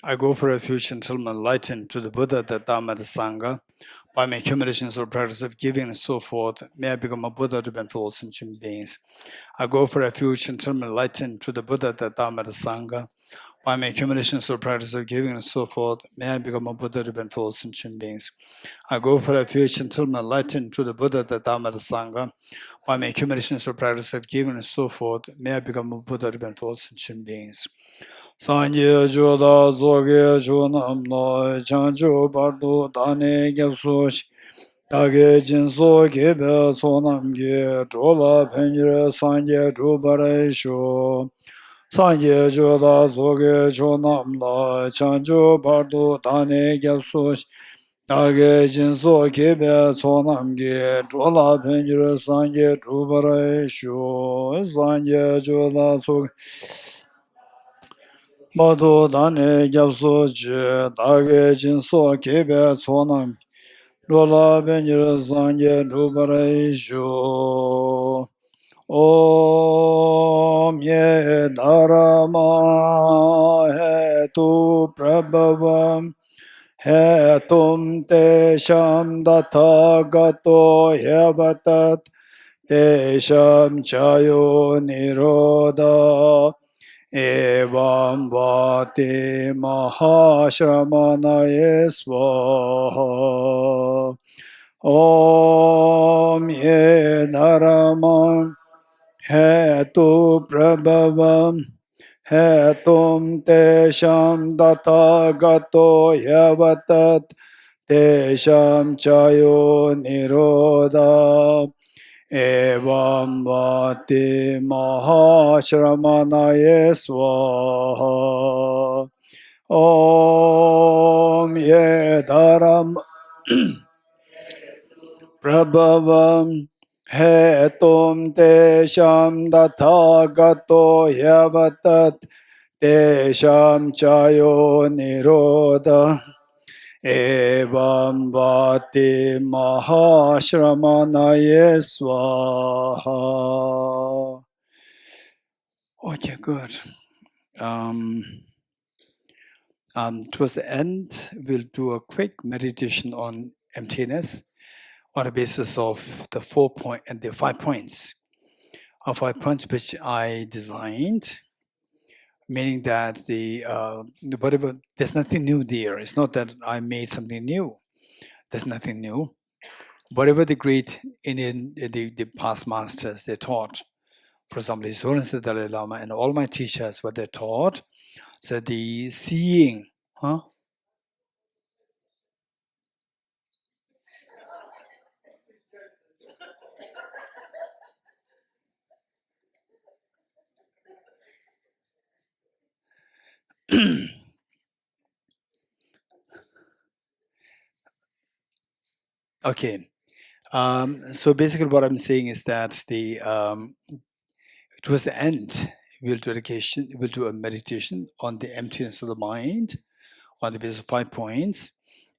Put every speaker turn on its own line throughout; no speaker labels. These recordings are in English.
I go for refuge until I'm enlightened to the Buddha, the Dhamma, the Sangha. By my accumulations or practice of giving and so forth, may I become a Buddha to benefit all sentient beings. I go for refuge until I'm enlightened to the Buddha, the Dhamma, the Sangha. By my accumulations or practice of giving and so forth, may I become a Buddha to benefit all sentient beings. I go for refuge until I'm enlightened to the Buddha, the Dhamma, the Sangha. By my accumulations or practice of giving and so forth, may I become a Buddha to benefit all sentient beings. Sanje joda zoge jonam lo chanjo bardo dane gyapsosh dage jinso gebe sonam ge jola penjire sanje jubare sho Sanje joda zoge jonam lo chanjo bardo dane gyapsosh dage jinso gebe sonam ge jola penjire sanje jubare sho Sanje joda zoge Bado dane gyapso je dage jinso kebe sonam lola benjir sanje dubare sho Om ye dharma he tu prabhavam he tum te sham datha gato yevatat te sham chayo nirodha Evam vati mahashramanaye svaha Om ye dharamam hetu prabhavam hetum tesham datagato yavatat tesham chayo nirodha Evam vati mahashramanaye svaha Om ye dharam prabhavam hetum tesham dathagato yavatat tesham chayo nirodha Evam vati mahashramanaye svaha. Okay, good. Towards the end, we'll do a quick meditation on emptiness on the basis of the 5 points. 5 points which I designed, meaning that whatever, there's nothing new there. It's not that I made something new. There's nothing new. Whatever the great Indian, the past masters, they taught, for example, His Holiness the Dalai Lama and all my teachers, what they taught, so the seeing, Okay. So basically what I'm saying is that towards the end, we'll do a meditation on the emptiness of the mind on the basis of 5 points.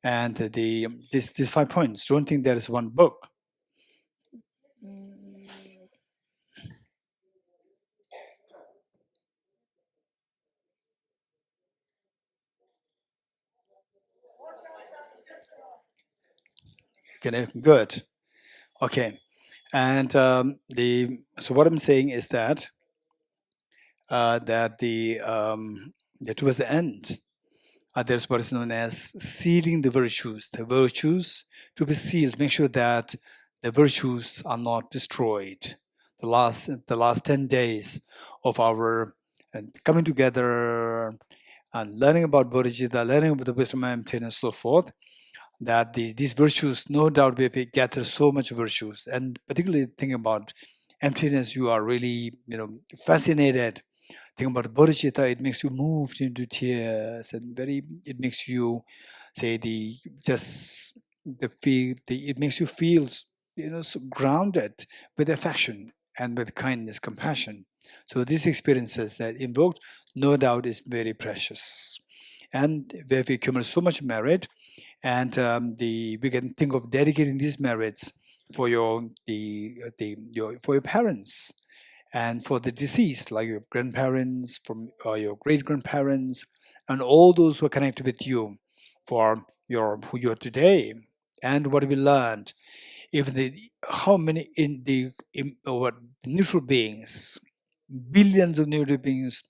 And these 5 points, don't think there is one book. Good. Okay. And so what I'm saying is that towards the end, there's what is known as sealing the virtues. The virtues to be sealed. Make sure that the virtues are not destroyed. The last 10 days of our coming together and learning about Bodhicitta, learning about the wisdom and emptiness, and so forth, that these virtues, no doubt, we gather so much virtues, and particularly thinking about emptiness, you are really, fascinated. Think about Bodhicitta, it makes you moved into tears, and it makes you say it makes you feel, so grounded with affection and with kindness, compassion. So these experiences that invoked, no doubt, is very precious, and we accumulate so much merit, and we can think of dedicating these merits for your parents, And for the deceased, like your grandparents, from your great grandparents, and all those who are connected with you, for your who you are today, and what we learned, if the how many in the what neutral beings, billions of neutral beings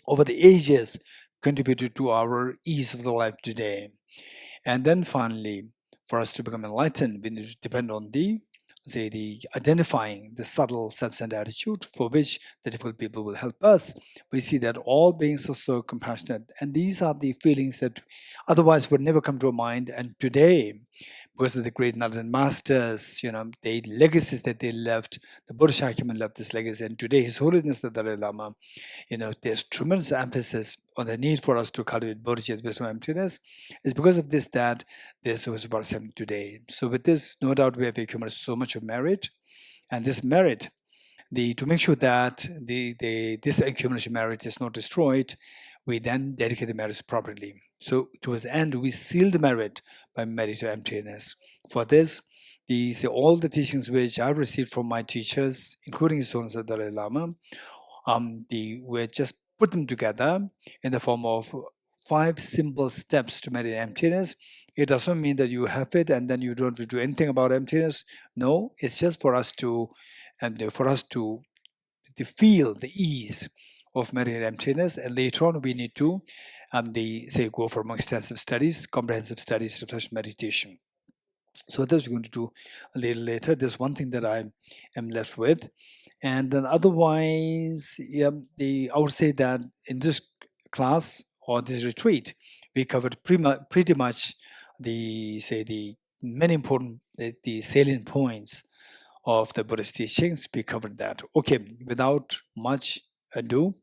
over the ages contributed to our ease of the life today. And then finally, for us to become enlightened, we need to depend on the identifying the subtle sense-centered attitude for which the difficult people will help us. We see that all beings are so compassionate, and these are the feelings that otherwise would never come to our mind. And today, because of the great enlightened masters, the legacies that they left, the Bodhisattva left this legacy, and today His Holiness the Dalai Lama, there's tremendous emphasis on the need for us to cultivate bodhicitta, wisdom, emptiness. It's because of this that this was about happening today. So with this, no doubt we have accumulated so much of merit, and this merit, to make sure that this accumulation merit is not destroyed, we then dedicate the merits properly. So towards the end, we seal the merit by meditative emptiness. For this, all the teachings which I've received from my teachers, including His Holiness the Dalai Lama, we just put them together in the form of 5 simple steps to meditate emptiness. It doesn't mean that you have it and then you don't do anything about emptiness. No, it's just for us to feel the ease of meditating emptiness, and later on we need to go for more extensive studies, comprehensive studies, reflection, meditation. So that's what we're going to do a little later. There's one thing that I am left with. And then otherwise, I would say that in this class or this retreat, we covered pretty much the many important, the salient points of the Buddhist teachings. We covered that. Okay, without much ado,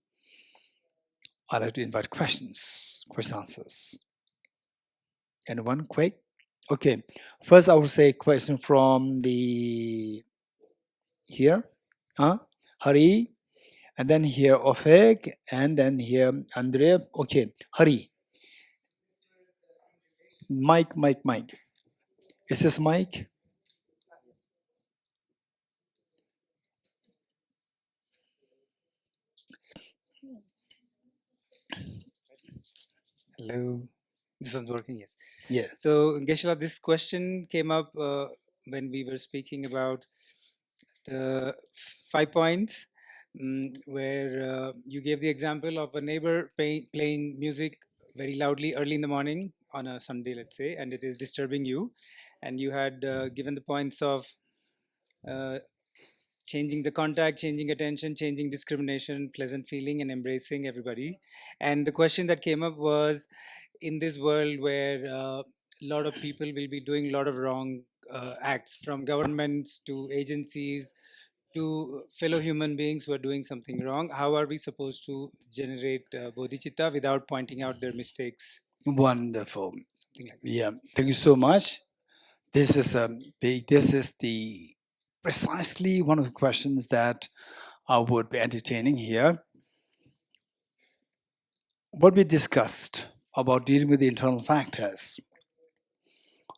I'd like to invite questions, answers. Anyone quick? Okay, first I would say question from the here, Hari, and then here Ofeg, and then here Andrea. Okay, Hari. Mike. Is this Mike?
Hello. This one's working, yes.
Yeah.
So, Geshe, this question came up when we were speaking about the 5 points, where you gave the example of a neighbor playing music very loudly early in the morning on a Sunday, let's say, and it is disturbing you. And you had given the points of uh, changing the contact, changing attention, changing discrimination, pleasant feeling, and embracing everybody. And the question that came up was, in this world where a lot of people will be doing a lot of wrong acts, from governments to agencies to fellow human beings who are doing something wrong, how are we supposed to generate bodhicitta without pointing out their mistakes?
Wonderful.
Something like that.
Yeah. Thank you so much. This is the precisely one of the questions that I would be entertaining here. What we discussed about dealing with the internal factors.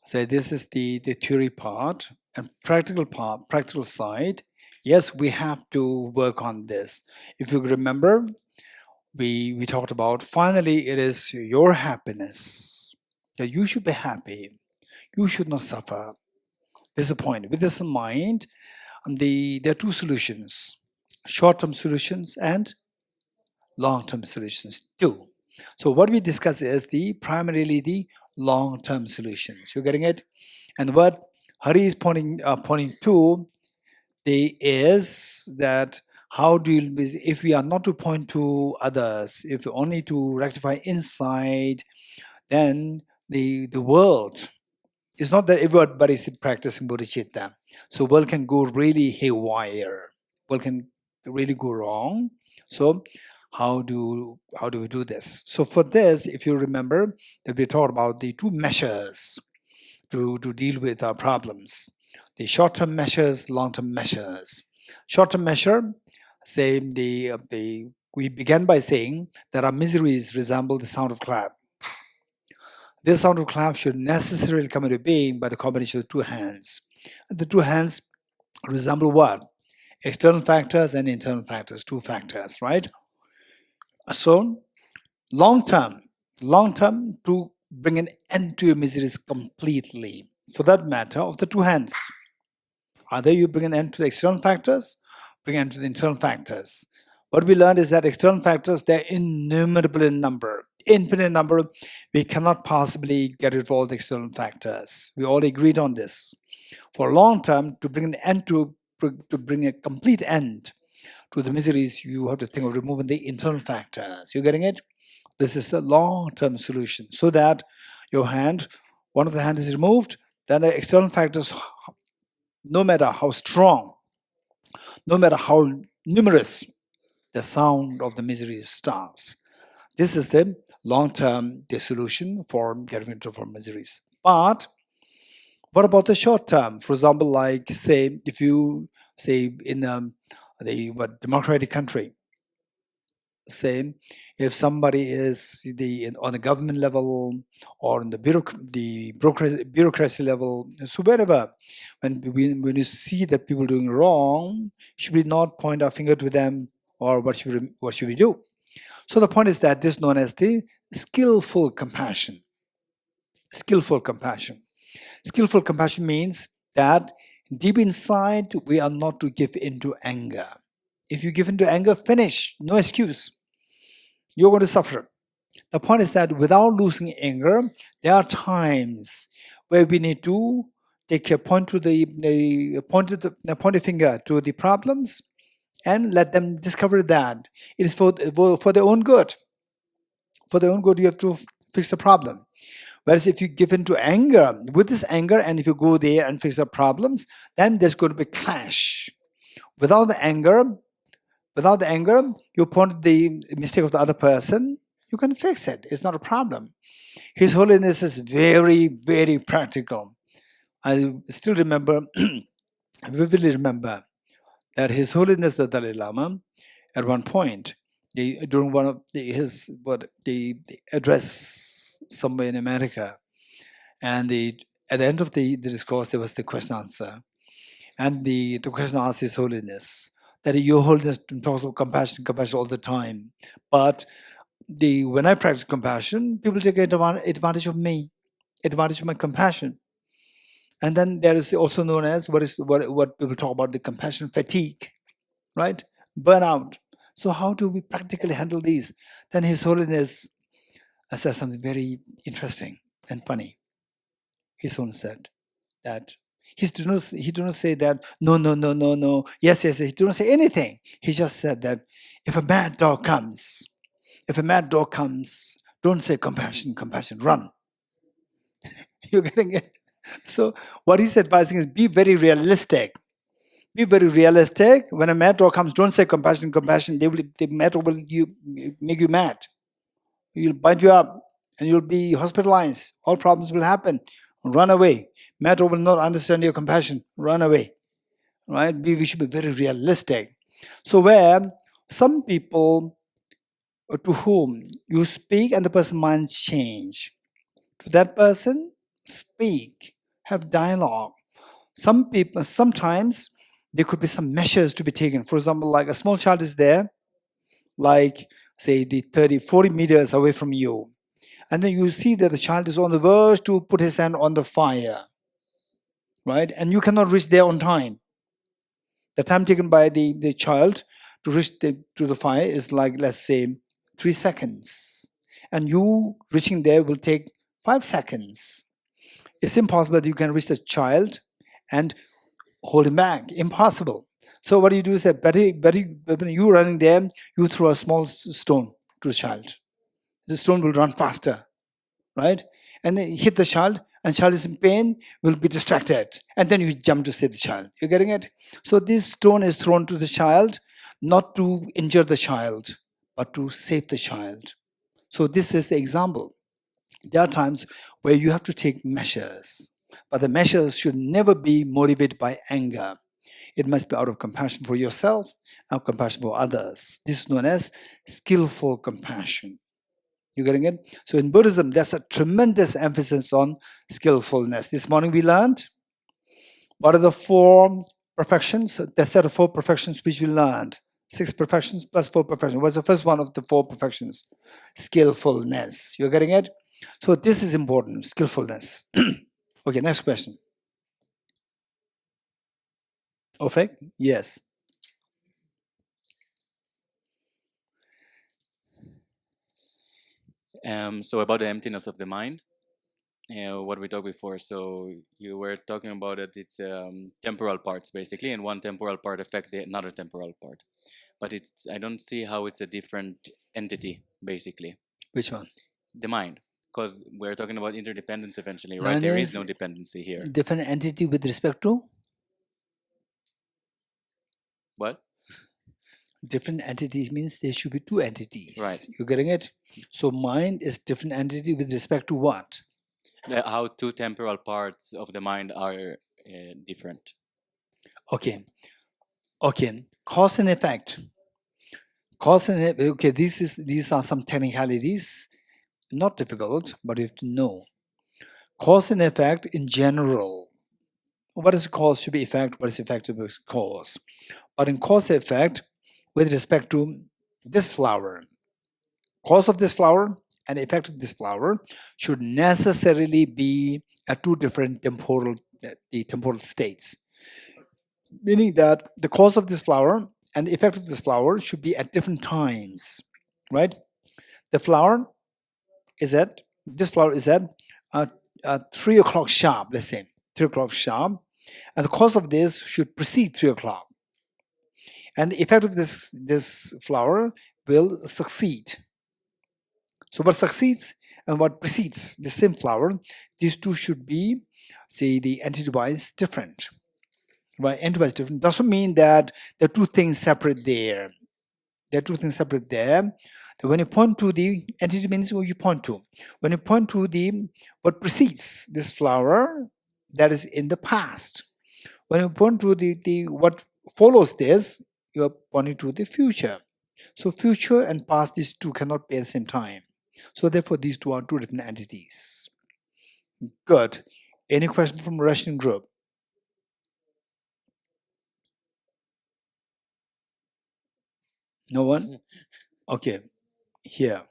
So this is the theory part, and practical side. Yes, we have to work on this. If you remember, we talked about finally it is your happiness that you should be happy. You should not suffer. This is the point. With this in mind, there are 2 solutions: short-term solutions and long-term solutions too. So what we discuss is primarily the long-term solutions. You're getting it? And what Hari is pointing to is that how do you, if we are not to point to others, if only to rectify inside, then the world, it's not that everybody is practicing bodhicitta. So world can go really haywire. World can really go wrong. So how do we do this? So for this, if you remember that we talked about the 2 measures to deal with our problems: the short-term measures, long-term measures. Short-term measure, say we began by saying that our miseries resemble the sound of clap. This sound of clap should necessarily come into being by the combination of 2 hands. And the 2 hands resemble what? External factors and internal factors, two factors, right? So long term to bring an end to your miseries completely. For that matter, of the two hands. Either you bring an end to the external factors, bring an end to the internal factors. What we learned is that external factors, they're innumerable in number, infinite number. We cannot possibly get rid of all the external factors. We all agreed on this. For long term, to bring an end to bring a complete end to the miseries, you have to think of removing the internal factors. You getting it? This is the long-term solution. So that your hand, one of the hand is removed, then the external factors, no matter how strong, no matter how numerous, the sound of the misery stops. This is the long-term solution for getting rid of our miseries. But what about the short term? For example, like say, if you say in the democratic country, say if somebody is on the government level or on the bureaucracy level, so wherever, when you see that people doing wrong, should we not point our finger to them, or what should we do? So the point is that this is known as the skillful compassion. Skillful compassion. Skillful compassion means that deep inside we are not to give in to anger. If you give in to anger, finish, no excuse. You're going to suffer. The point is that without losing anger, there are times where we need to point a finger to the problems and let them discover that it is for their own good. For their own good, you have to fix the problem. Whereas if you give in to anger, with this anger, and if you go there and fix the problems, then there's going to be a clash. Without the anger, you point the mistake of the other person, you can fix it. It's not a problem. His Holiness is very, very practical. I still remember, vividly remember, that His Holiness the Dalai Lama, at one point, during one of his address somewhere in America, and at the end of the discourse, there was the question answer, and the question asked His Holiness that Your Holiness talks about compassion all the time, but when I practice compassion, people take advantage of me, advantage of my compassion. And then there is also known as what people talk about, the compassion fatigue, right? Burnout. So how do we practically handle these? Then His Holiness says something very interesting and funny. His own said that he did not say that no, yes. He did not say anything. He just said that if a mad dog comes, don't say compassion, run. You're getting it? So what he's advising is be very realistic. Be very realistic. When a mad dog comes, don't say compassion. The mad dog will make you mad. He'll bite you up and you'll be hospitalized. All problems will happen. Run away. Mad dog will not understand your compassion. Run away. Right? We should be very realistic. So where some people to whom you speak and the person's mind change. To that person, speak. Have dialogue. Some people, sometimes there could be some measures to be taken. For example, like a small child is there, like say the 30, 40 meters away from you. And then you see that the child is on the verge to put his hand on the fire, right? And you cannot reach there on time. The time taken by the child to reach to the fire is like, let's say, 3 seconds. And you reaching there will take 5 seconds. It's impossible that you can reach the child and hold him back. Impossible. So what you do is that when you running there, you throw a small stone to the child. The stone will run faster, right? And then hit the child, and child is in pain, will be distracted. And then you jump to save the child. You're getting it? So this stone is thrown to the child, not to injure the child, but to save the child. So this is the example. There are times where you have to take measures, but the measures should never be motivated by anger. It must be out of compassion for yourself and compassion for others. This is known as skillful compassion. You getting it? So in Buddhism, there's a tremendous emphasis on skillfulness. This morning we learned what are the 4 perfections, the set of 4 perfections which we learned. 6 perfections plus 4 perfections. What's the first one of the 4 perfections? Skillfulness. You're getting it? So this is important, skillfulness. Okay, next question. Ofek? Yes.
So about the emptiness of the mind, what we talked before. So you were talking about it. It's temporal parts basically, and one temporal part affect another temporal part. But I don't see how it's a different entity basically.
Which one?
The mind, because we're talking about interdependence eventually, right?
Mind
There is
is
no dependency here.
different entity with respect to?
What?
Different entities means there should be 2 entities.
Right.
You're getting it? So mind is different entity with respect to what?
How 2 temporal parts of the mind are different.
Okay. Okay. Cause and effect. Cause and effect. Okay, these are some technicalities. Not difficult, but you have to know. Cause and effect in general. What is cause to be effect? What is effect to be cause? But in cause and effect, with respect to this flower, cause of this flower and effect of this flower should necessarily be at 2 different temporal states. Meaning that the cause of this flower and the effect of this flower should be at different times, right? The flower is at, this flower is at 3 o'clock sharp, let's say, 3 o'clock sharp, and the cause of this should precede 3 o'clock. And the effect of this flower will succeed. So what succeeds and what precedes the same flower, these 2 should be, say, the entity-wise different. Right? Entity-wise different doesn't mean that there are 2 things separate there. There are 2 things separate there. When you point to the entity means what you point to. When you point to the what precedes this flower, that is in the past. When you point to the what follows this, you are pointing to the future. So future and past, these 2 cannot be at the same time. So therefore, these 2 are 2 different entities. Good. Any question from the Russian group? No one? Okay. Here.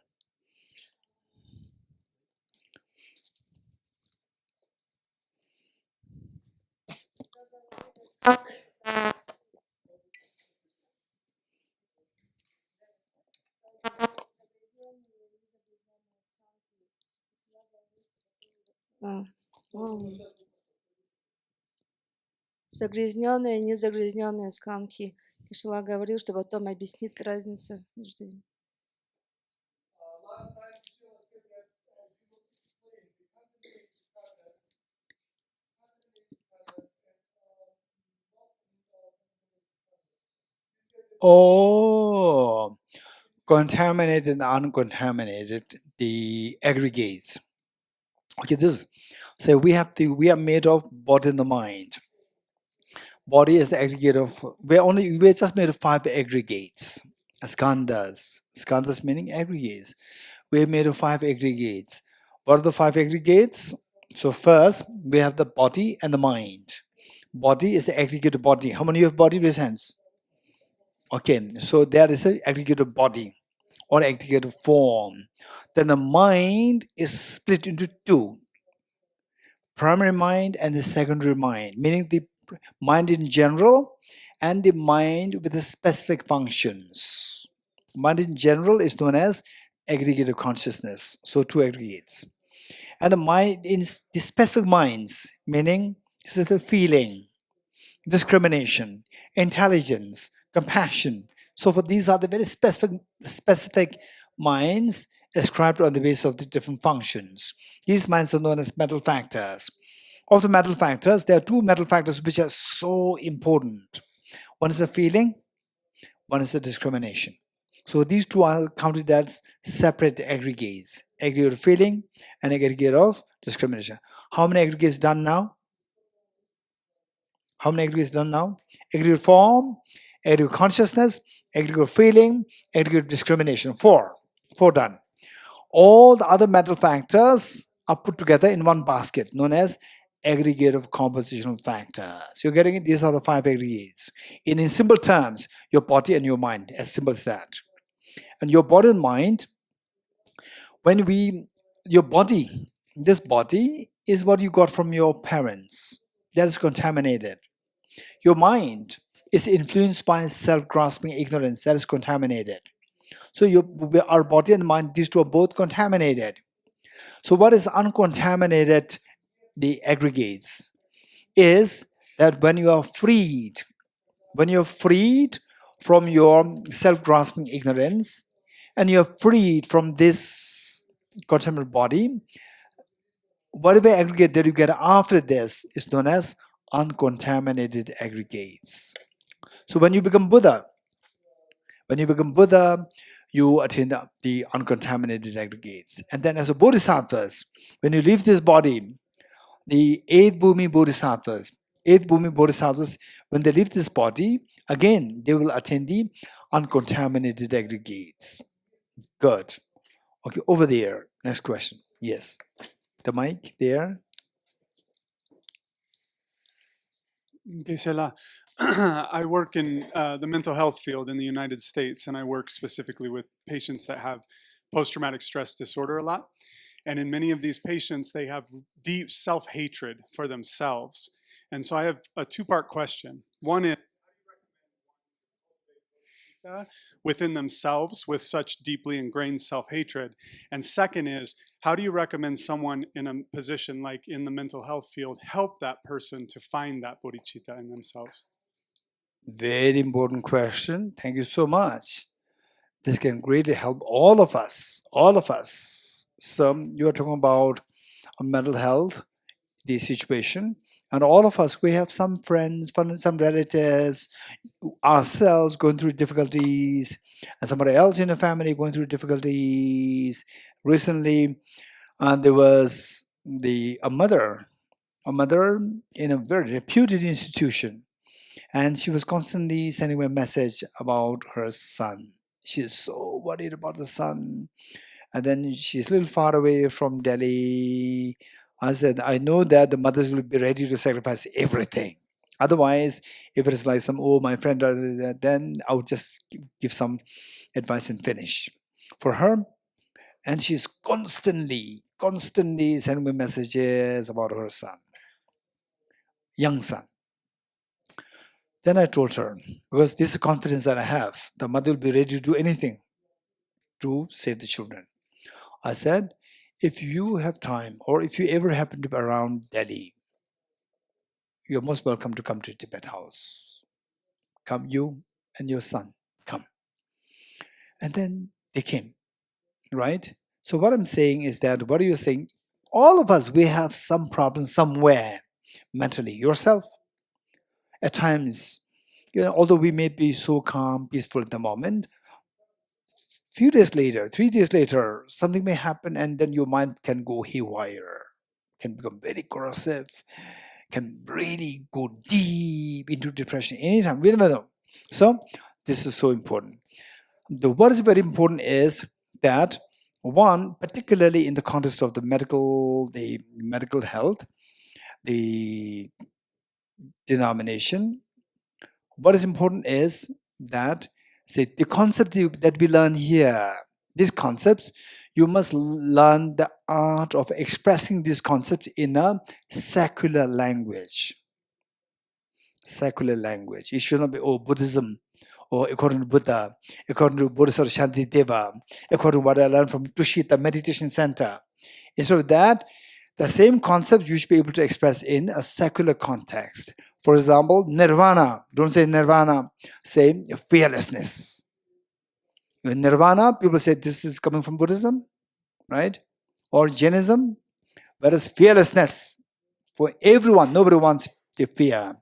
Загрязненные, незагрязненные сканки. Кишла говорил, что потом объяснит разницу между ними.
Oh, contaminated and uncontaminated, the aggregates. Okay, this. So we are made of body and the mind. Body is the aggregate of. We're just made of 5 aggregates. Skandhas. Skandhas meaning aggregates. We're made of 5 aggregates. What are the 5 aggregates? So first we have the body and the mind. Body is the aggregate of body. How many of body? Raise hands. Okay, so there is an aggregate of body or aggregate of form. Then the mind is split into 2. Primary mind and the secondary mind, meaning the mind in general and the mind with the specific functions. Mind in general is known as aggregate of consciousness. So 2 aggregates. And the mind in the specific minds, meaning this is the feeling, discrimination, intelligence, compassion. So for these are the very specific minds ascribed on the basis of the different functions. These minds are known as mental factors. Of the mental factors, there are 2 mental factors which are so important. One is the feeling, one is the discrimination. So these 2 are counted as separate aggregates. Aggregate of feeling and aggregate of discrimination. How many aggregates done now? How many aggregates done now? Aggregate form, aggregate consciousness, aggregate feeling, aggregate discrimination. 4 done. All the other mental factors are put together in one basket known as aggregate of compositional factors. You're getting it? These are the 5 aggregates. In simple terms, your body and your mind, as simple as that. And your body and mind, your body, this body is what you got from your parents. That is contaminated. Your mind is influenced by self-grasping ignorance. That is contaminated. So our body and mind, these two are both contaminated. So what is uncontaminated, the aggregates, is that when you're freed from your self-grasping ignorance, and you're freed from this contaminated body, whatever aggregate that you get after this is known as uncontaminated aggregates. So when you become Buddha, you attain the uncontaminated aggregates. And then as a Bodhisattvas, when you leave this body, the 8 Bhumi Bodhisattvas, when they leave this body, again, they will attain the uncontaminated aggregates. Good. Okay, over there. Next question. Yes. The mic there.
Geshe-la, I work in the mental health field in the United States, and I work specifically with patients that have post-traumatic stress disorder a lot. And in many of these patients, they have deep self-hatred for themselves. And so I have a 2-part question. One is, within themselves with such deeply ingrained self-hatred? And second is, how do you recommend someone in a position like in the mental health field help that person to find that bodhicitta in themselves?
Very important question. Thank you so much. This can greatly help all of us. So you are talking about mental health, the situation, and all of us, we have some friends, some relatives, ourselves going through difficulties, and somebody else in the family going through difficulties. Recently, there was a mother in a very reputed institution, and she was constantly sending me a message about her son. She is so worried about the son. And then she's a little far away from Delhi. I said, I know that the mothers will be ready to sacrifice everything. Otherwise, if it is like my friend, then I would just give some advice and finish. For her, and she's constantly sending me messages about her son, young son. Then I told her, because this is confidence that I have, the mother will be ready to do anything to save the children. I said, if you have time, or if you ever happen to be around Delhi, you're most welcome to come to Tibet House. Come, you and your son, come. And then they came, right? So what I'm saying is that, what are you saying? All of us, we have some problem somewhere mentally. Yourself, at times, although we may be so calm, peaceful at the moment, few days later, 3 days later, something may happen, and then your mind can go haywire, can become very corrosive, can really go deep into depression anytime. We never know. So this is so important. What is very important is that, one, particularly in the context of the medical health, the denomination, what is important is that, say, the concept that we learn here, these concepts, you must learn the art of expressing these concepts in a secular language. Secular language. It should not be, Buddhism, or according to Buddha, according to Bodhisattva Shantideva, according to what I learned from Tushita Meditation Centre. Instead of that, the same concept you should be able to express in a secular context. For example, nirvana. Don't say nirvana, say fearlessness. In nirvana, people say this is coming from Buddhism, right? Or Jainism. Whereas fearlessness, for everyone, nobody wants the fear.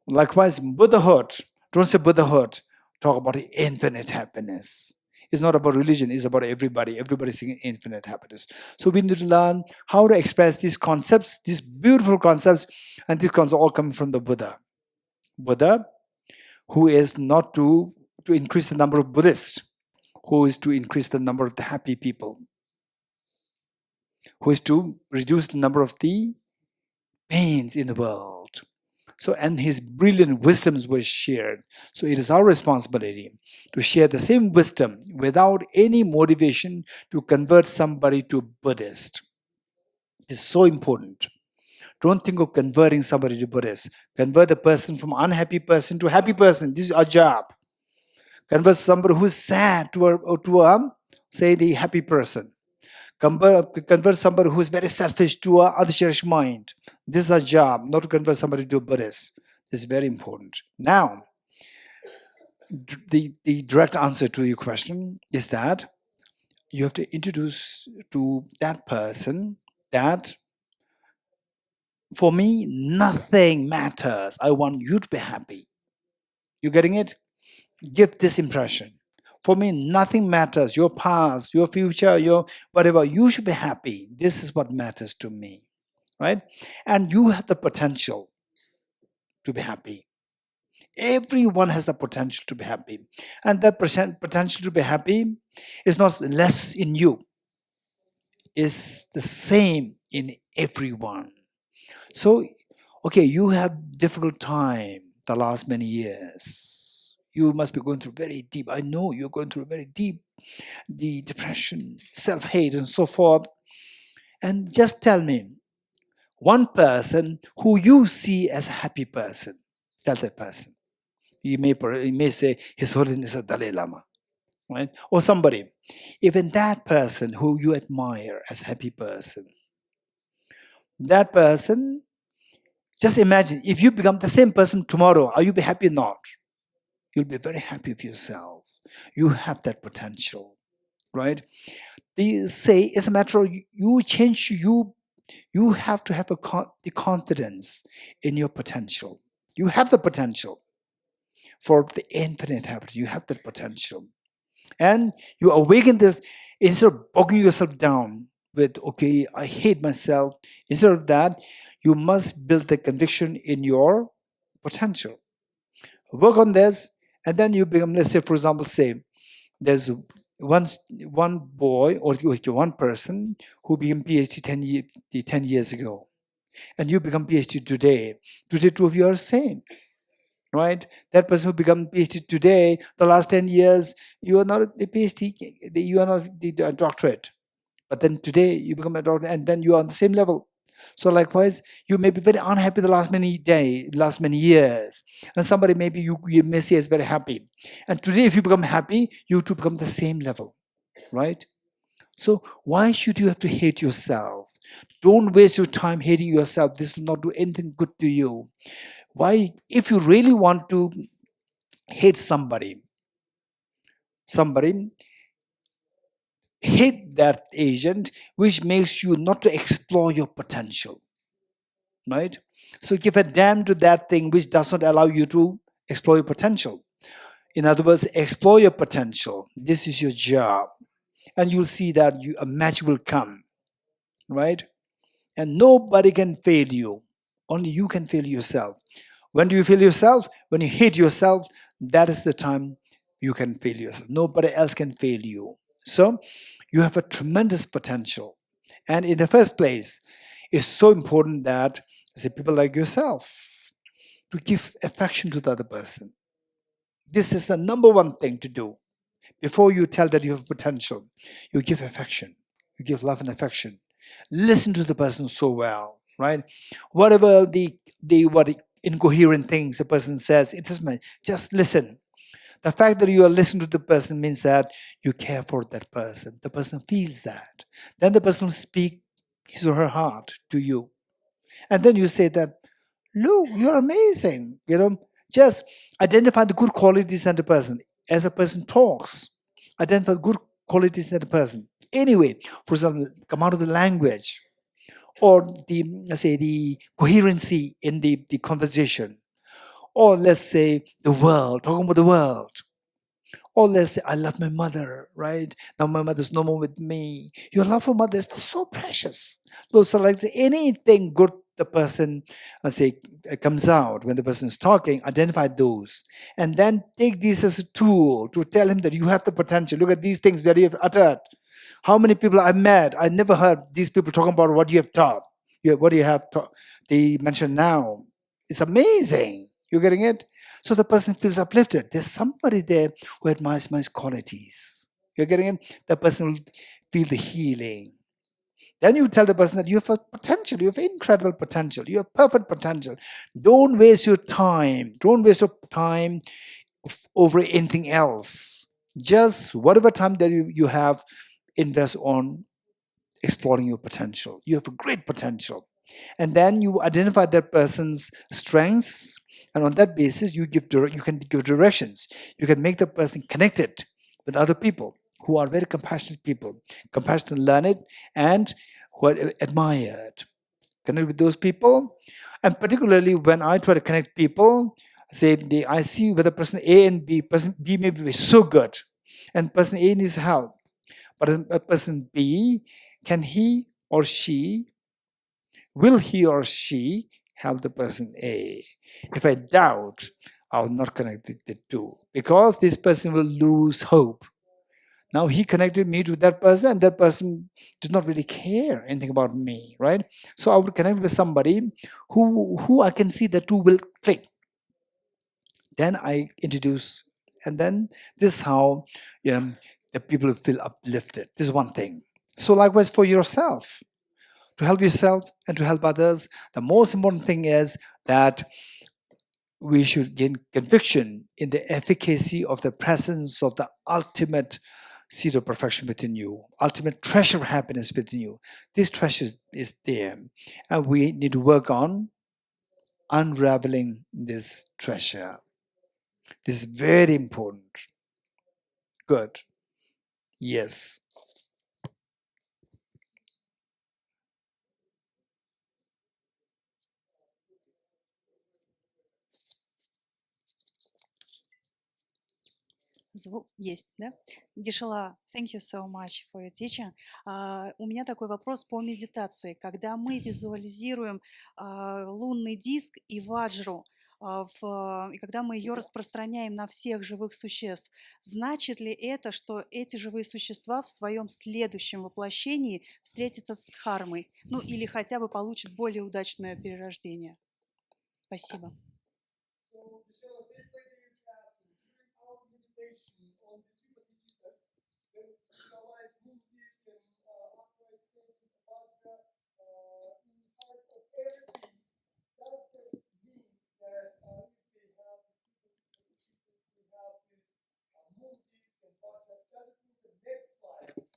Likewise, Buddhahood. Don't say Buddhahood. Talk about infinite happiness. It's not about religion, it's about everybody. Everybody's seeking infinite happiness. So we need to learn how to express these concepts, these beautiful concepts, and these concepts all coming from the Buddha. Buddha, who is not to increase the number of Buddhists, who is to increase the number of the happy people, who is to reduce the number of the pains in the world. So, and his brilliant wisdoms were shared. So it is our responsibility to share the same wisdom without any motivation to convert somebody to Buddhist. It's so important. Don't think of converting somebody to Buddhist. Convert the person from unhappy person to happy person. This is our job. Convert somebody who is sad to say the happy person. Convert somebody who is very selfish to a other mind. This is our job, not to convert somebody to a Buddhist. This is very important. Now, the direct answer to your question is that you have to introduce to that person that for me, nothing matters. I want you to be happy. You getting it? Give this impression. For me, nothing matters. Your past, your future, your whatever. You should be happy. This is what matters to me, right? And you have the potential to be happy. Everyone has the potential to be happy. And that potential to be happy is not less in you. It's the same in everyone. So, okay, you have difficult time the last many years. You must be going through very deep. I know you're going through very deep, the depression, self-hate, and so forth. And just tell me, one person who you see as a happy person, tell that person. You may say, His Holiness Dalai Lama, right? Or somebody. Even that person who you admire as a happy person, that person, just imagine, if you become the same person tomorrow, are you be happy or not? You'll be very happy with yourself. You have that potential, right? They say it's a matter of you change, you have to have the confidence in your potential. You have the potential for the infinite happiness. You have that potential. And you awaken this, instead of bogging yourself down with, okay, I hate myself. Instead of that, you must build the conviction in your potential. Work on this, and then you become, let's say, for example, say, there's one boy or one person who became PhD 10 years ago, and you become PhD today. Today, two of you are same, right? That person who become PhD today, the last 10 years, you are not the PhD, you are not the doctorate. But then today, you become a doctor, and then you are on the same level. So likewise, you may be very unhappy the last many years. And somebody maybe you may say is very happy. And today, if you become happy, you too become the same level, right? So why should you have to hate yourself? Don't waste your time hating yourself. This will not do anything good to you. Why, if you really want to hate somebody, hate that agent which makes you not to explore your potential, right? So give a damn to that thing which does not allow you to explore your potential. In other words, explore your potential. This is your job. And you'll see that a match will come, right? And nobody can fail you. Only you can fail yourself. When do you fail yourself? When you hate yourself, that is the time you can fail yourself. Nobody else can fail you. So you have a tremendous potential. And in the first place, it's so important that people like yourself to give affection to the other person. This is the number one thing to do. Before you tell that you have potential, you give affection. You give love and affection. Listen to the person so well, right? Whatever the incoherent things the person says, it doesn't matter. Just listen. The fact that you are listening to the person means that you care for that person. The person feels that. Then the person will speak his or her heart to you. And then you say that, look, you're amazing. Just identify the good qualities in the person. As a person talks, identify good qualities in the person. Anyway, for example, come out of the language or the coherency in the conversation. Or let's say the world, talking about the world. Or let's say, I love my mother, right? Now my mother's no more with me. Your love for mother is so precious. So like anything good the person, comes out when the person is talking, identify those. And then take these as a tool to tell him that you have the potential. Look at these things that you have uttered. How many people I've met, I never heard these people talking about what you have taught. What you have they mention now. It's amazing. You're getting it? So the person feels uplifted. There's somebody there who admires my qualities. You're getting it? The person will feel the healing. Then you tell the person that you have a potential, you have incredible potential, you have perfect potential. Don't waste your time. Don't waste your time over anything else. Just whatever time that you have, invest on exploring your potential. You have a great potential. And then you identify that person's strengths, and on that basis, you can give directions. You can make the person connected with other people who are very compassionate people, compassionate, learned, and who are admired. Connect with those people. And particularly when I try to connect people, say I see whether person A and B, person B may be so good, and person A needs help. But a person B, will he or she help the person A? If I doubt, I'll not connect the two, because this person will lose hope. Now he connected me to that person, and that person did not really care anything about me, right? So I would connect with somebody who I can see the two will click. Then I introduce, and then this is how the people feel uplifted. This is one thing. So likewise for yourself, to help yourself and to help others, the most important thing is that we should gain conviction in the efficacy of the presence of the ultimate seed of perfection within you, ultimate treasure of happiness within you. This treasure is there, and we need to work on unraveling this treasure. This is very important. Good. Yes.
Звук есть, да? Гешела, thank you so much for your teaching. У меня такой вопрос по медитации. Когда мы визуализируем лунный диск и ваджру, и когда мы ее распространяем на всех живых существ, значит ли это, что эти живые существа в своем следующем воплощении встретятся с дхармой, ну или хотя бы получат более удачное перерождение? Спасибо.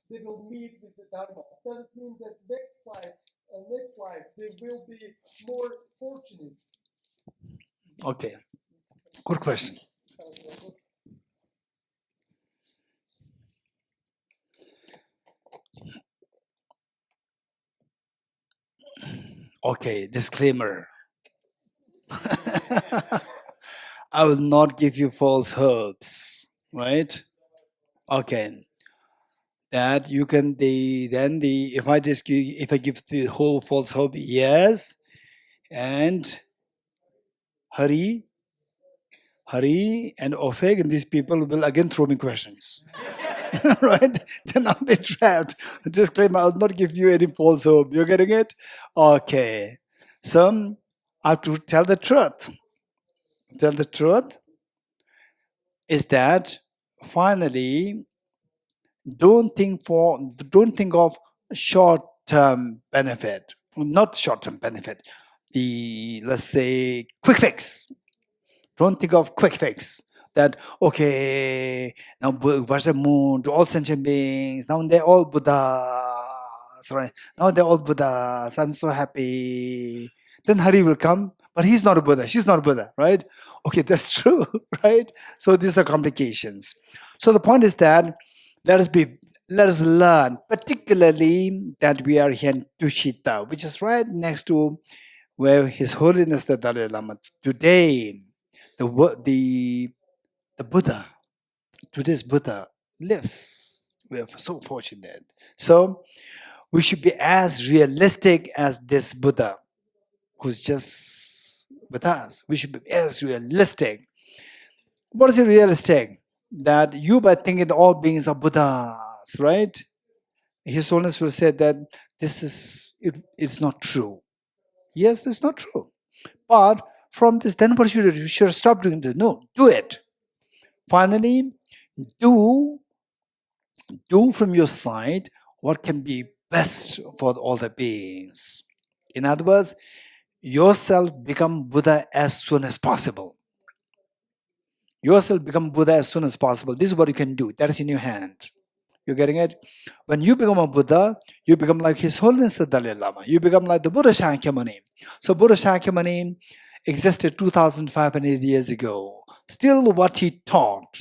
They will meet with the Dharma. Does it mean that next life, they will be more fortunate?
Okay. Good question. Okay, disclaimer. I will not give you false hopes, right? Okay. That you can if I give the whole false hope, yes, and Hari and Ofeg and these people will again throw me questions. Right? Then I'll be trapped. Disclaimer, I'll not give you any false hope. You're getting it? Okay. So I have to tell the truth. Tell the truth is that finally don't think of short-term benefit. Not short-term benefit. Let's say quick fix. Don't think of quick fix. That okay, now what's the moon to all sentient beings? Now they're all Buddhas, right? Now they're all Buddhas. I'm so happy. Then Hari will come, but he's not a Buddha. She's not a Buddha, right? Okay, that's true, right? So these are complications. So the point is that let us learn, particularly that we are here in Tushita, which is right next to where His Holiness the Dalai Lama today, the Buddha, today's Buddha lives. We are so fortunate. So we should be as realistic as this Buddha who's just with us. We should be as realistic. What is it realistic? That you, by thinking that all beings are Buddhas, right? His Holiness will say that it's not true. Yes, that's not true. But from this, then what should you do? You should stop doing this. No, do it. Finally, do from your side what can be best for all the beings. In other words, yourself become Buddha as soon as possible. Yourself become Buddha as soon as possible. This is what you can do. That is in your hand. You're getting it? When you become a Buddha, you become like His Holiness the Dalai Lama. You become like the Buddha Shakyamuni. So Buddha Shakyamuni existed 2,500 years ago. Still what he taught,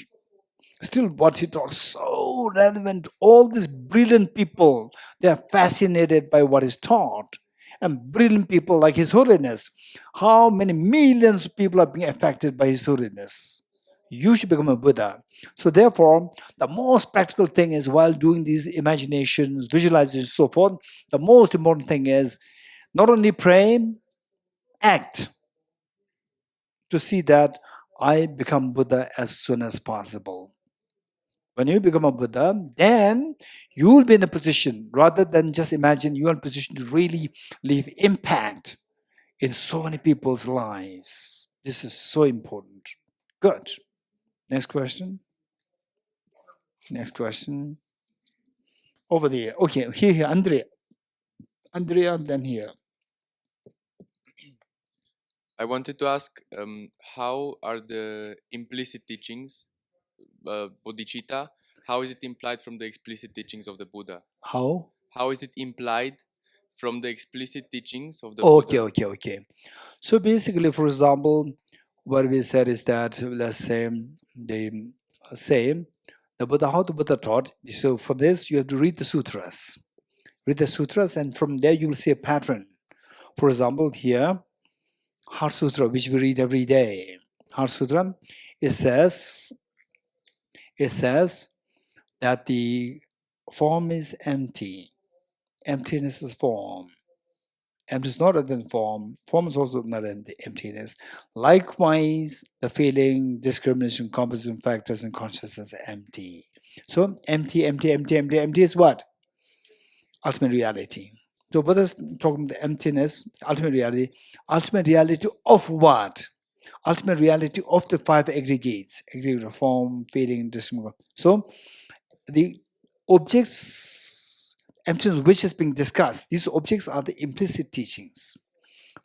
so relevant. All these brilliant people, they are fascinated by what is taught. And brilliant people like His Holiness. How many millions of people are being affected by His Holiness? You should become a Buddha. So therefore, the most practical thing is while doing these imaginations, visualizations, so forth, the most important thing is not only pray, act to see that I become Buddha as soon as possible. When you become a Buddha, then you will be in a position, rather than just imagine, you are in a position to really leave impact in so many people's lives. This is so important. Good. Next question. Next question. Over there. Okay, here, Andrea. Andrea, then here.
I wanted to ask, how are the implicit teachings, Bodhicitta, how is it implied from the explicit teachings of the Buddha?
How?
How is it implied from the explicit teachings of the
Okay,
Buddha?
okay. So basically, for example, what we said is that, let's say, the Buddha, how the Buddha taught. So for this, you have to read the sutras. Read the sutras, and from there you will see a pattern. For example, here, Heart Sutra, which we read every day. Heart Sutra, it says that the form is empty. Emptiness is form. Emptiness is not other than form. Form is also not emptiness. Likewise, the feeling, discrimination, composition factors, and consciousness are empty. So empty is what? Ultimate reality. So Buddha's talking about the emptiness, ultimate reality. Ultimate reality of what? Ultimate reality of the five aggregates. Aggregate of form, feeling, discrimination. So the objects, emptiness which is being discussed, these objects are the implicit teachings.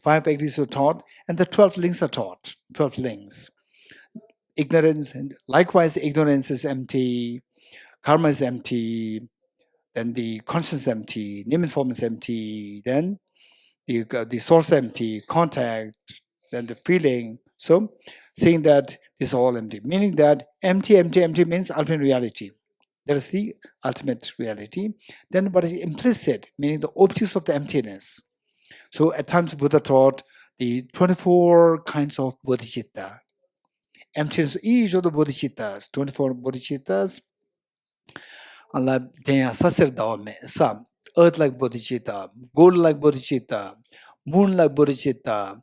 5 aggregates are taught, and the 12 links are taught. 12 links. Ignorance, and likewise, ignorance is empty, karma is empty, then the conscience is empty, name and form is empty, then the source empty, contact, then the feeling. So, saying that it's all empty, meaning that empty means ultimate reality. That is the ultimate reality. Then what is implicit, meaning the objects of the emptiness. So at times Buddha taught the 24 kinds of bodhicitta. Emptiness, each of the bodhicittas, 24 bodhicittas, some earth-like bodhicitta, gold-like bodhicitta, moon-like bodhicitta,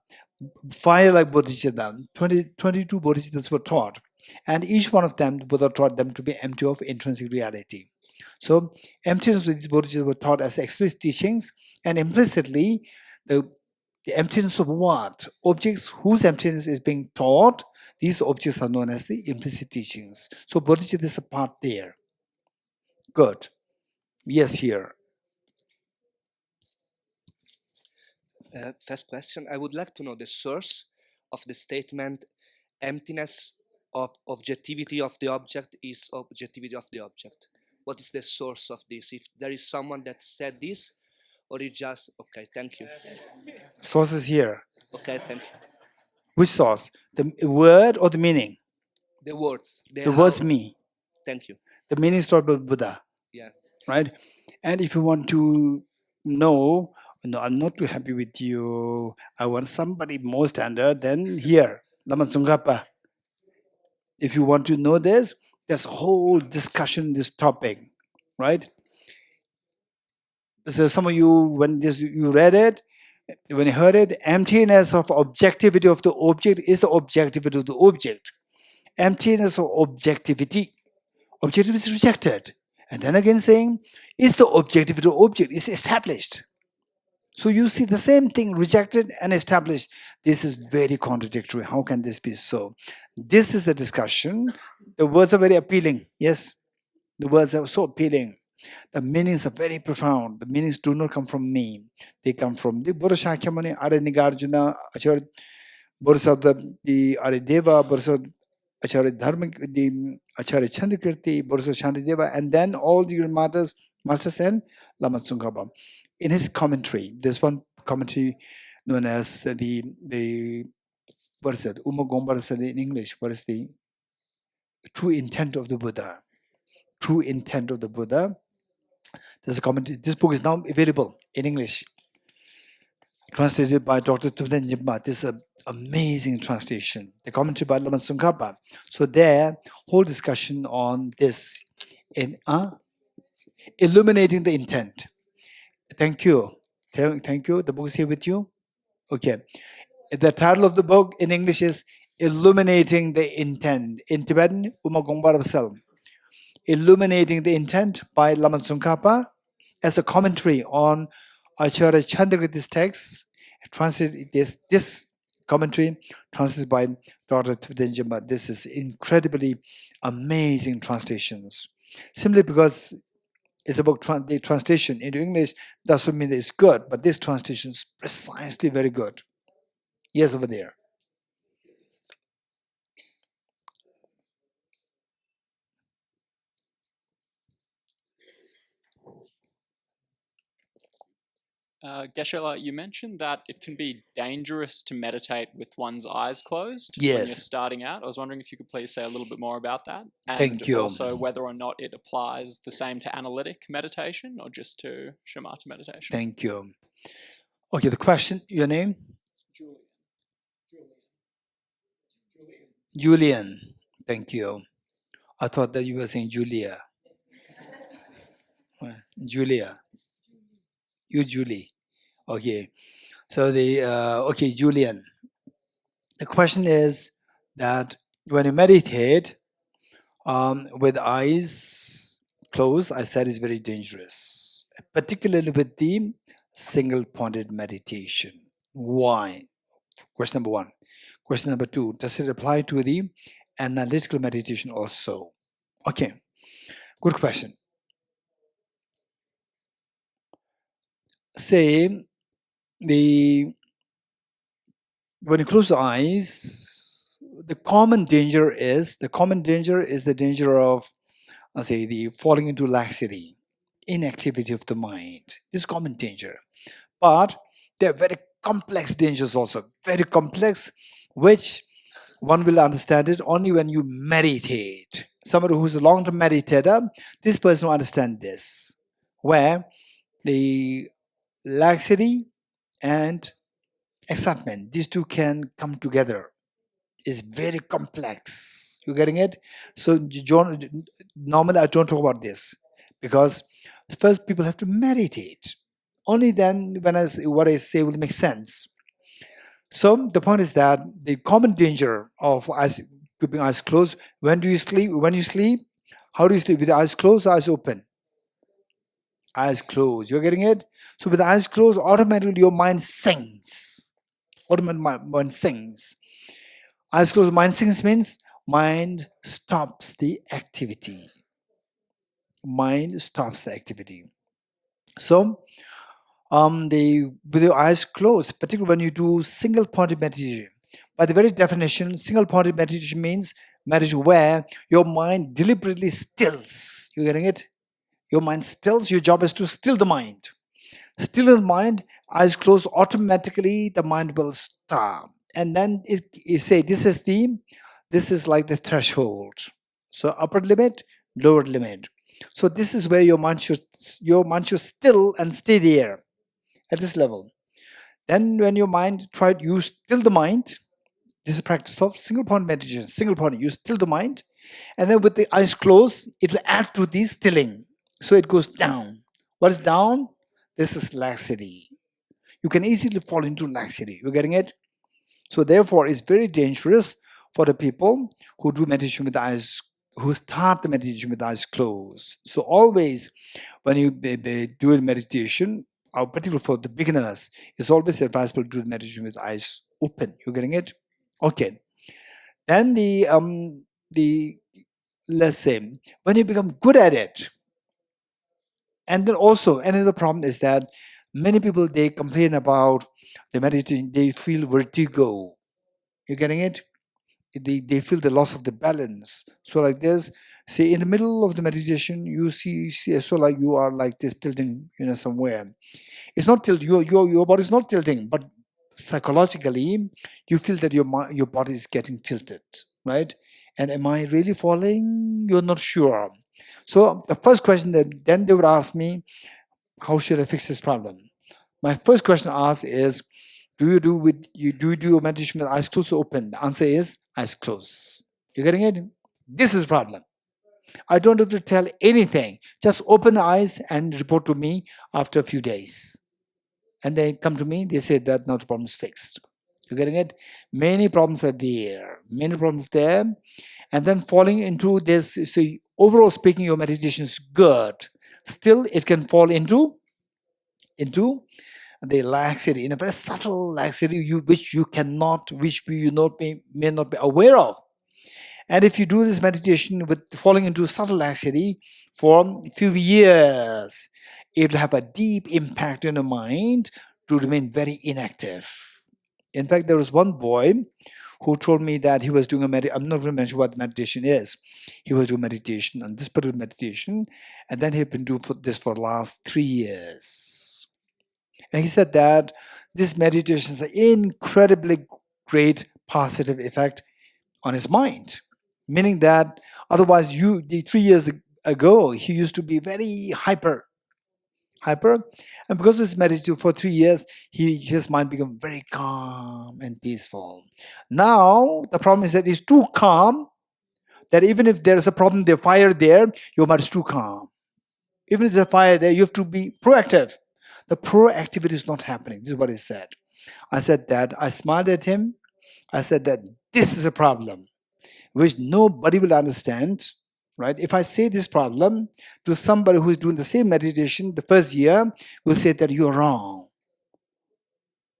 fire-like bodhicitta. 22 bodhicittas were taught. And each one of them, Buddha taught them to be empty of intrinsic reality. So emptiness with these bodhicittas were taught as explicit teachings, and implicitly, the emptiness of what? Objects whose emptiness is being taught, these objects are known as the implicit teachings. So bodhicitta is a part there. Good. Yes, here.
First question, I would like to know the source of the statement emptiness of objectivity of the object is objectivity of the object. What is the source of this? If there is someone that said this, or it just, okay, thank you.
Source is here.
Okay, thank you.
Which source? The word or the meaning?
The words.
The words me.
Thank you.
The meaning is taught by Buddha.
Yeah.
Right? And if you want to know, no, I'm not too happy with you, I want somebody more standard, then here, Lama Tsongkhapa. If you want to know this, there's a whole discussion, this topic, right? So some of you, when you read it, when you heard it, emptiness of objectivity of the object is the objectivity of the object. Emptiness of objectivity. Objectivity is rejected. And then again saying, is the objectivity of the object is established. So you see the same thing rejected and established. This is very contradictory. How can this be so? This is the discussion. The words are very appealing. Yes, the words are so appealing. The meanings are very profound. The meanings do not come from me. They come from the Buddha Shakyamuni, Arya Nigarjuna, Acharya Bodhisattva, the Arideva, Bodhisattva, Acharya Dharma, the Acharya Chandrakirti, Bodhisattva Shantideva, and then all the masters and Lama Tsongkhapa. In his commentary, there's one commentary known as the what is that? Uma Gombara said in English. What is the true intent of the Buddha? True intent of the Buddha. There's a commentary. This book is now available in English, translated by Dr. Tushita Meditation. This is an amazing translation. The commentary by Lama Tsongkhapa. So there, whole discussion on this in illuminating the intent. Thank you. Thank you. The book is here with you. Okay. The title of the book in English is Illuminating the Intent. In Tibetan, Uma Gombara Basel. Illuminating the Intent by Lama Tsongkhapa as a commentary on Acharya Chandrakirti's text. Translated this commentary translated by Dr. Tushita Meditation. This is incredibly amazing translations. Simply because it's about the translation into English doesn't mean that it's good, but this translation is precisely very good. Yes, over there.
Geshe, you mentioned that it can be dangerous to meditate with one's eyes closed when you're
Yes.
starting out. I was wondering if you could please say a little bit more about that. And
Thank you.
also whether or not it applies the same to analytic meditation or just to shamatha meditation.
Thank you. Okay, the question, your name? Julian. Thank you. I thought that you were saying Julia. Julia. You, Julie. Okay. So okay, Julian. The question is that when you meditate with eyes closed, I said it's very dangerous, particularly with the single-pointed meditation. Why? Question number one. Question number two, does it apply to the analytical meditation also? Okay, good question. Say, when you close the eyes, the common danger is the danger of, say, the falling into laxity, inactivity of the mind. This is common danger. But there are very complex dangers also, very complex, which one will understand it only when you meditate. Somebody who's a long-term meditator, this person will understand this, where the laxity and excitement, these two can come together. It's very complex. You getting it? So normally I don't talk about this because first people have to meditate. Only then when what I say will make sense. So the point is that the common danger of keeping eyes closed, when do you sleep? When you sleep, how do you sleep? With the eyes closed or eyes open? Eyes closed. You're getting it? So with the eyes closed, automatically your mind sinks. Automatically mind sinks. Eyes closed, mind sinks means mind stops the activity. Mind stops the activity. So with your eyes closed, particularly when you do single-pointed meditation. By the very definition, single-pointed meditation means meditation where your mind deliberately stills. You getting it? Your mind stills. Your job is to still the mind. Still the mind, eyes closed, automatically the mind will stop. And then you say this is like the threshold. So upper limit, lower limit. So this is where your mind should still and stay there. At this level. Then when your mind you still the mind, this is a practice of single point meditation, single point, you still the mind, and then with the eyes closed, it will add to the stilling. So it goes down. What is down? This is laxity. You can easily fall into laxity. You're getting it? So therefore, it's very dangerous for the people who do meditation with the eyes, who start the meditation with the eyes closed. So always, when you do meditation, particularly for the beginners, it's always advisable to do the meditation with eyes open. You getting it? Okay. Then the let's say when you become good at it, and then also another problem is that many people, they complain about the meditation, they feel vertigo. You getting it? They feel the loss of the balance. So like this, say in the middle of the meditation, you see so like you are like this tilting, somewhere. It's not tilt. Your body is not tilting, but psychologically, you feel that your body is getting tilted, right? And am I really falling? You're not sure. So the first question that then they would ask me, how should I fix this problem? My first question asked is, do you do your meditation with eyes closed or open? The answer is eyes closed. You getting it? This is the problem. I don't have to tell anything. Just open the eyes and report to me after a few days. And they come to me, they say that now the problem is fixed. You're getting it? Many problems are there. Many problems there. And then falling into this, so overall speaking, your meditation is good. Still, it can fall into the laxity, in a very subtle laxity, which you may not be aware of. And if you do this meditation with falling into subtle laxity for a few years, it will have a deep impact on the mind to remain very inactive. In fact, there was one boy who told me that he was doing I'm not going to mention what meditation is. He was doing meditation, on this particular meditation, and then he'd been doing this for the last 3 years. And he said that this meditation is an incredibly great positive effect on his mind. Meaning that otherwise 3 years ago, he used to be very hyper. And because of this meditation for 3 years, his mind became very calm and peaceful. Now, the problem is that it's too calm that even if there is a problem, the fire there, your mind is too calm. Even if there's a fire there, you have to be proactive. The proactivity is not happening. This is what he said. I said that. I smiled at him. I said that this is a problem which nobody will understand, right? If I say this problem to somebody who is doing the same meditation the first year, will say that you're wrong.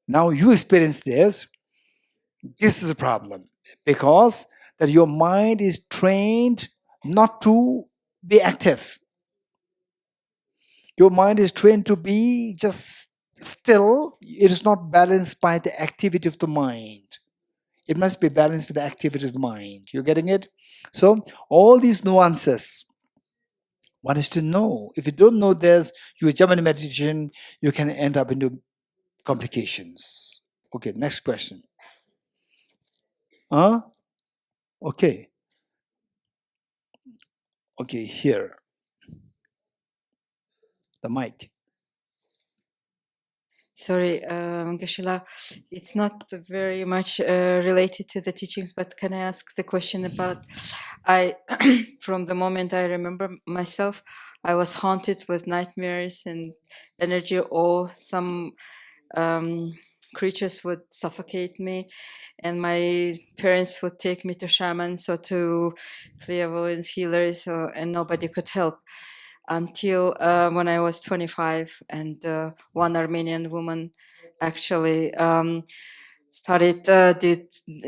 Now you experience this. This is a problem because that your mind is trained not to be active. Your mind is trained to be just still. It is not balanced by the activity of the mind. It must be balanced with the activity of the mind. You're getting it? So all these nuances, one is to know. If you don't know this, you jump into meditation, you can end up into complications. Okay, next question. Okay. Okay, here. The mic.
Sorry, Geshe-la, it's not very much related to the teachings, but can I ask the question about, from the moment I remember myself, I was haunted with nightmares and energy, or some creatures would suffocate me, and my parents would take me to shamans or to clairvoyance healers, and nobody could help. Until when I was 25, and one Armenian woman actually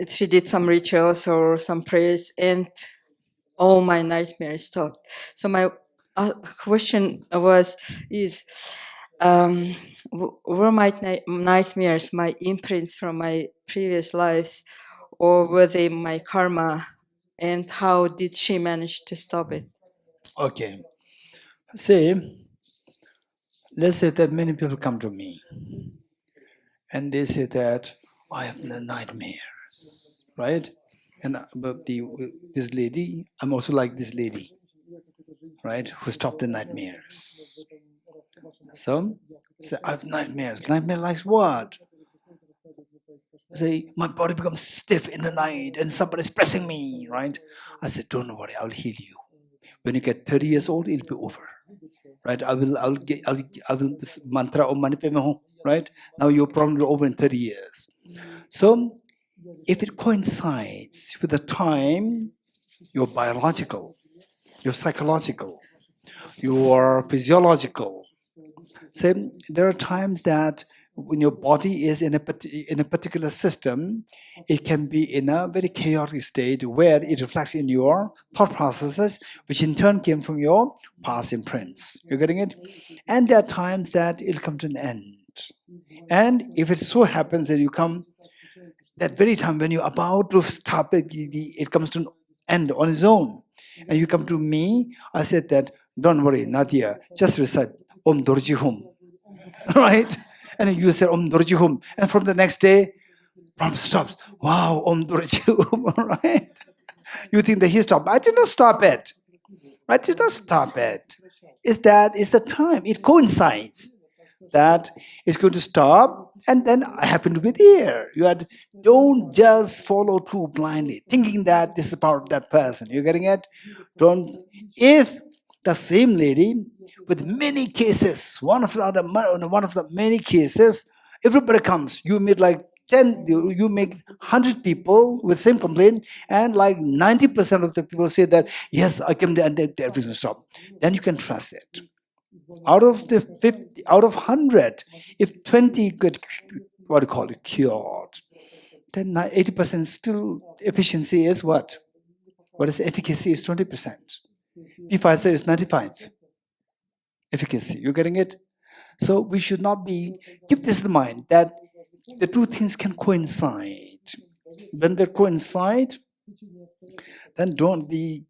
she did some rituals or some prayers, and all my nightmares stopped. So my question is, were my nightmares my imprints from my previous lives, or were they my karma, and how did she manage to stop it?
Okay. Let's say that many people come to me and they say that I have nightmares, right? And this lady, I'm also like this lady, right, who stopped the nightmares. So, say, I have nightmares. Nightmare like what? Say, my body becomes stiff in the night and somebody's pressing me, right? I said, don't worry, I'll heal you. When you get 30 years old, it'll be over, right? I will mantra om mani padme hum, right? Now your problem will be over in 30 years. So, if it coincides with the time, your biological, your psychological, your physiological, So there are times that when your body is in a particular system, it can be in a very chaotic state where it reflects in your thought processes, which in turn came from your past imprints. You're getting it? And there are times that it'll come to an end. And if it so happens that you come, that very time when you're about to stop it, it comes to an end on its own. And you come to me, I said that, don't worry, Nadia, just recite Om Dorji Hum. Right? And you say Om Dorji Hum. And from the next day, problem stops. Wow, Om Dorji Hum. Right? You think that he stopped. I did not stop it. I did not stop it. It's the time. It coincides that it's going to stop, and then I happen to be there. Don't just follow too blindly, thinking that this is part of that person. You're getting it? If the same lady with many cases, one of the many cases, everybody comes, you meet like 10, you make 100 people with same complaint, and like 90% of the people say that, yes, I came there and everything stopped. Then you can trust it. Out of 100, if 20 get cured, then 80% still efficiency is what? What is efficacy is 20%. P5 is 95 efficacy. You're getting it? So we should not keep this in mind that the two things can coincide. When they coincide, then we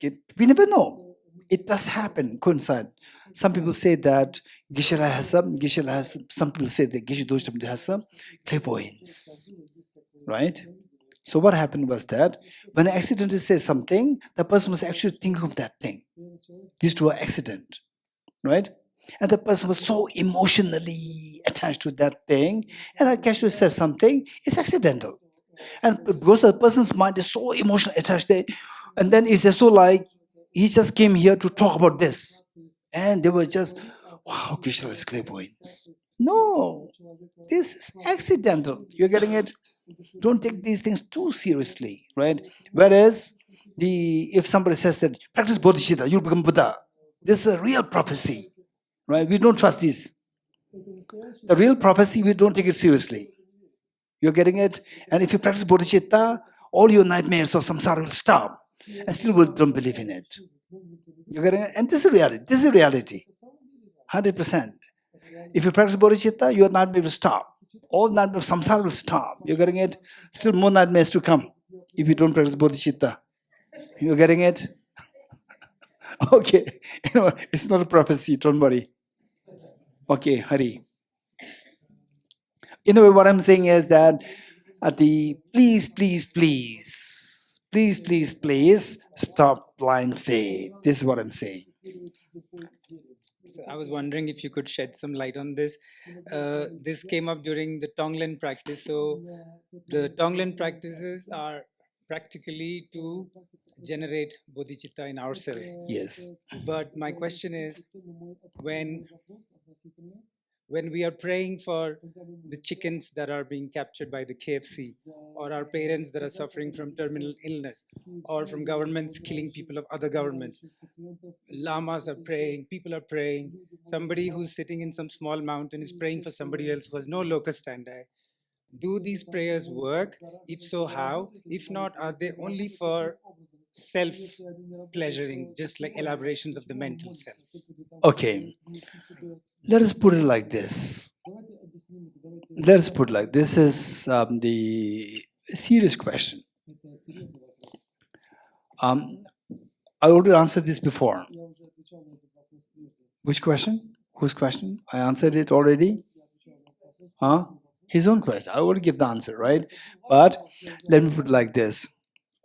never know. It does happen, coincide. Some people say that Geshe has some people say that Geshe Dorji Damdul has some clairvoyance. Right? So what happened was that when I accidentally say something, the person was actually thinking of that thing. These two are accident. Right? And the person was so emotionally attached to that thing, and I casually said something, it's accidental. And because the person's mind is so emotionally attached there, and then it's just so like, he just came here to talk about this. And they were just, wow, Geshe has clairvoyance. No, this is accidental. You're getting it? Don't take these things too seriously, right? Whereas, if somebody says that, practice Bodhicitta, you'll become Buddha. This is a real prophecy, right? We don't trust this. The real prophecy, we don't take it seriously. You're getting it? And if you practice Bodhicitta, all your nightmares of samsara will stop. And still we don't believe in it. You're getting it? And this is reality. This is reality. 100%. If you practice Bodhicitta, your nightmare will stop. All nightmares of samsara will stop. You're getting it? Still more nightmares to come if you don't practice Bodhicitta. You're getting it? Okay. It's not a prophecy, don't worry. Okay, Hari. In a way, what I'm saying is that please stop blind faith. This is what I'm saying.
So I was wondering if you could shed some light on this. This came up during the Tonglen practice. So the Tonglen practices are practically to generate bodhicitta in ourselves.
Yes.
But my question is, when we are praying for the chickens that are being captured by the KFC, or our parents that are suffering from terminal illness, or from governments killing people of other governments, lamas are praying, people are praying, somebody who's sitting in some small mountain is praying for somebody else who has no locus standi. Do these prayers work? If so, how? If not, are they only for self-pleasuring, just like elaborations of the mental self?
Okay. Let us put it like this. This is the serious question. I already answered this before. Which question? Whose question? I answered it already. His own question. I already give the answer, right? But let me put it like this.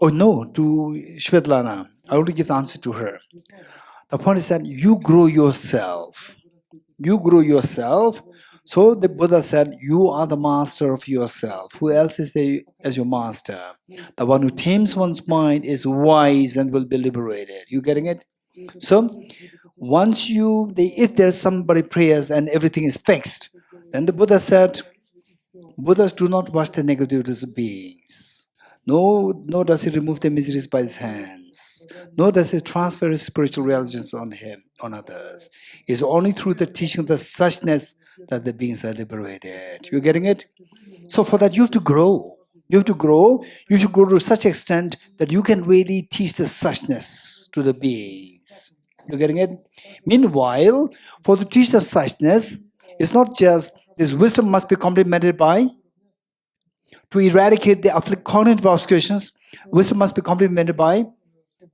Oh no, to Shvetlana. I already give the answer to her. The point is that you grow yourself. You grow yourself. So the Buddha said, you are the master of yourself. Who else is there as your master? The one who tames one's mind is wise and will be liberated. You getting it? So once if there's somebody prays and everything is fixed, then the Buddha said, Buddhas do not watch the negativities of beings. Nor does he remove the miseries by his hands. Nor does he transfer his spiritual realities on others. It's only through the teaching of the suchness that the beings are liberated. You getting it? So for that, you have to grow. You have to grow. You should grow to such extent that you can really teach the suchness to the beings. You getting it? Meanwhile, for to teach the suchness, it's not just this wisdom must be complemented by. To eradicate the cognitive obscurations, wisdom must be complemented by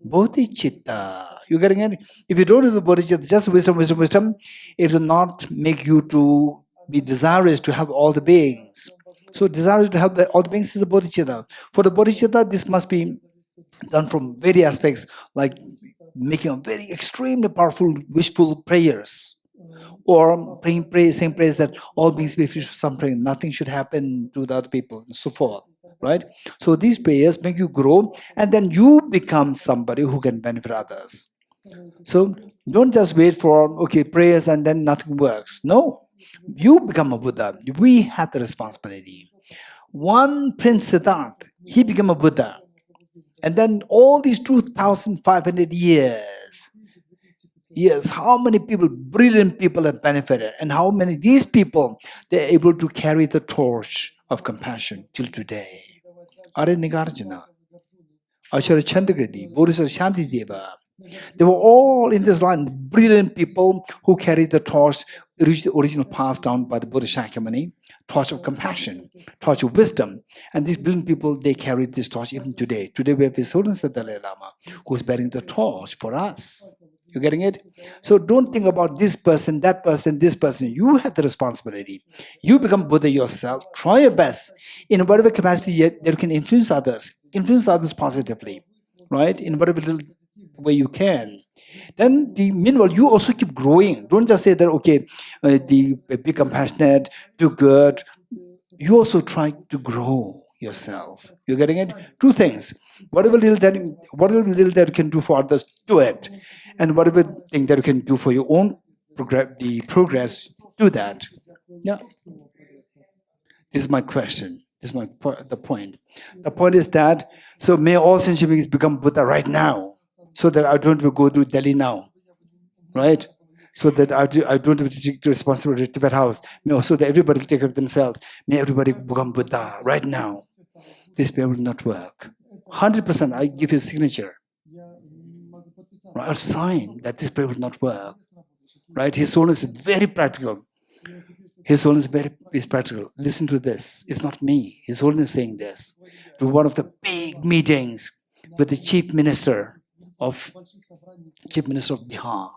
Bodhicitta. You getting it? If you don't have the Bodhicitta, just wisdom, it will not make you to be desirous to help all the beings. So desirous to help all the beings is the Bodhicitta. For the Bodhicitta, this must be done from various aspects, like making a very extremely powerful, wishful prayers. Or saying prayers that all beings be free from suffering, nothing should happen to the other people, and so forth. Right? So these prayers make you grow, and then you become somebody who can benefit others. So don't just wait for prayers and then nothing works. No, you become a Buddha. We have the responsibility. One Prince Siddhartha, he became a Buddha, and then all these 2,500 years. Yes, how many people, brilliant people have benefited, and how many these people, they're able to carry the torch of compassion till today. Are Nagarjuna, Acharya Chandragiri, Bodhisattva Shantideva, they were all in this line, brilliant people who carried the torch, the original passed down by the Buddha Shakyamuni, torch of compassion, torch of wisdom. And these brilliant people, they carried this torch even today. Today we have His Holiness the Dalai Lama, who is bearing the torch for us. You getting it? So don't think about this person, that person, this person. You have the responsibility. You become Buddha yourself. Try your best in whatever capacity that you can influence others positively, right? In whatever little way you can. Then meanwhile, you also keep growing. Don't just say that, be compassionate, do good. You also try to grow yourself. You're getting it? Two things. Whatever little that you can do for others, do it. And whatever thing that you can do for your own progress, do that. Yeah. This is my question. This is the point. The point is that, so may all sentient beings become Buddha right now, so that I don't have to go to Delhi now, right? So that I don't have to take the responsibility of Tibet House. May also that everybody take care of themselves. May everybody become Buddha right now. This prayer will not work. 100%, I give you a signature. Right? A sign that this prayer will not work. Right? His Holiness is very practical. His Holiness is practical. Listen to this. It's not me. His Holiness saying this. To one of the big meetings with the Chief Minister of Bihar.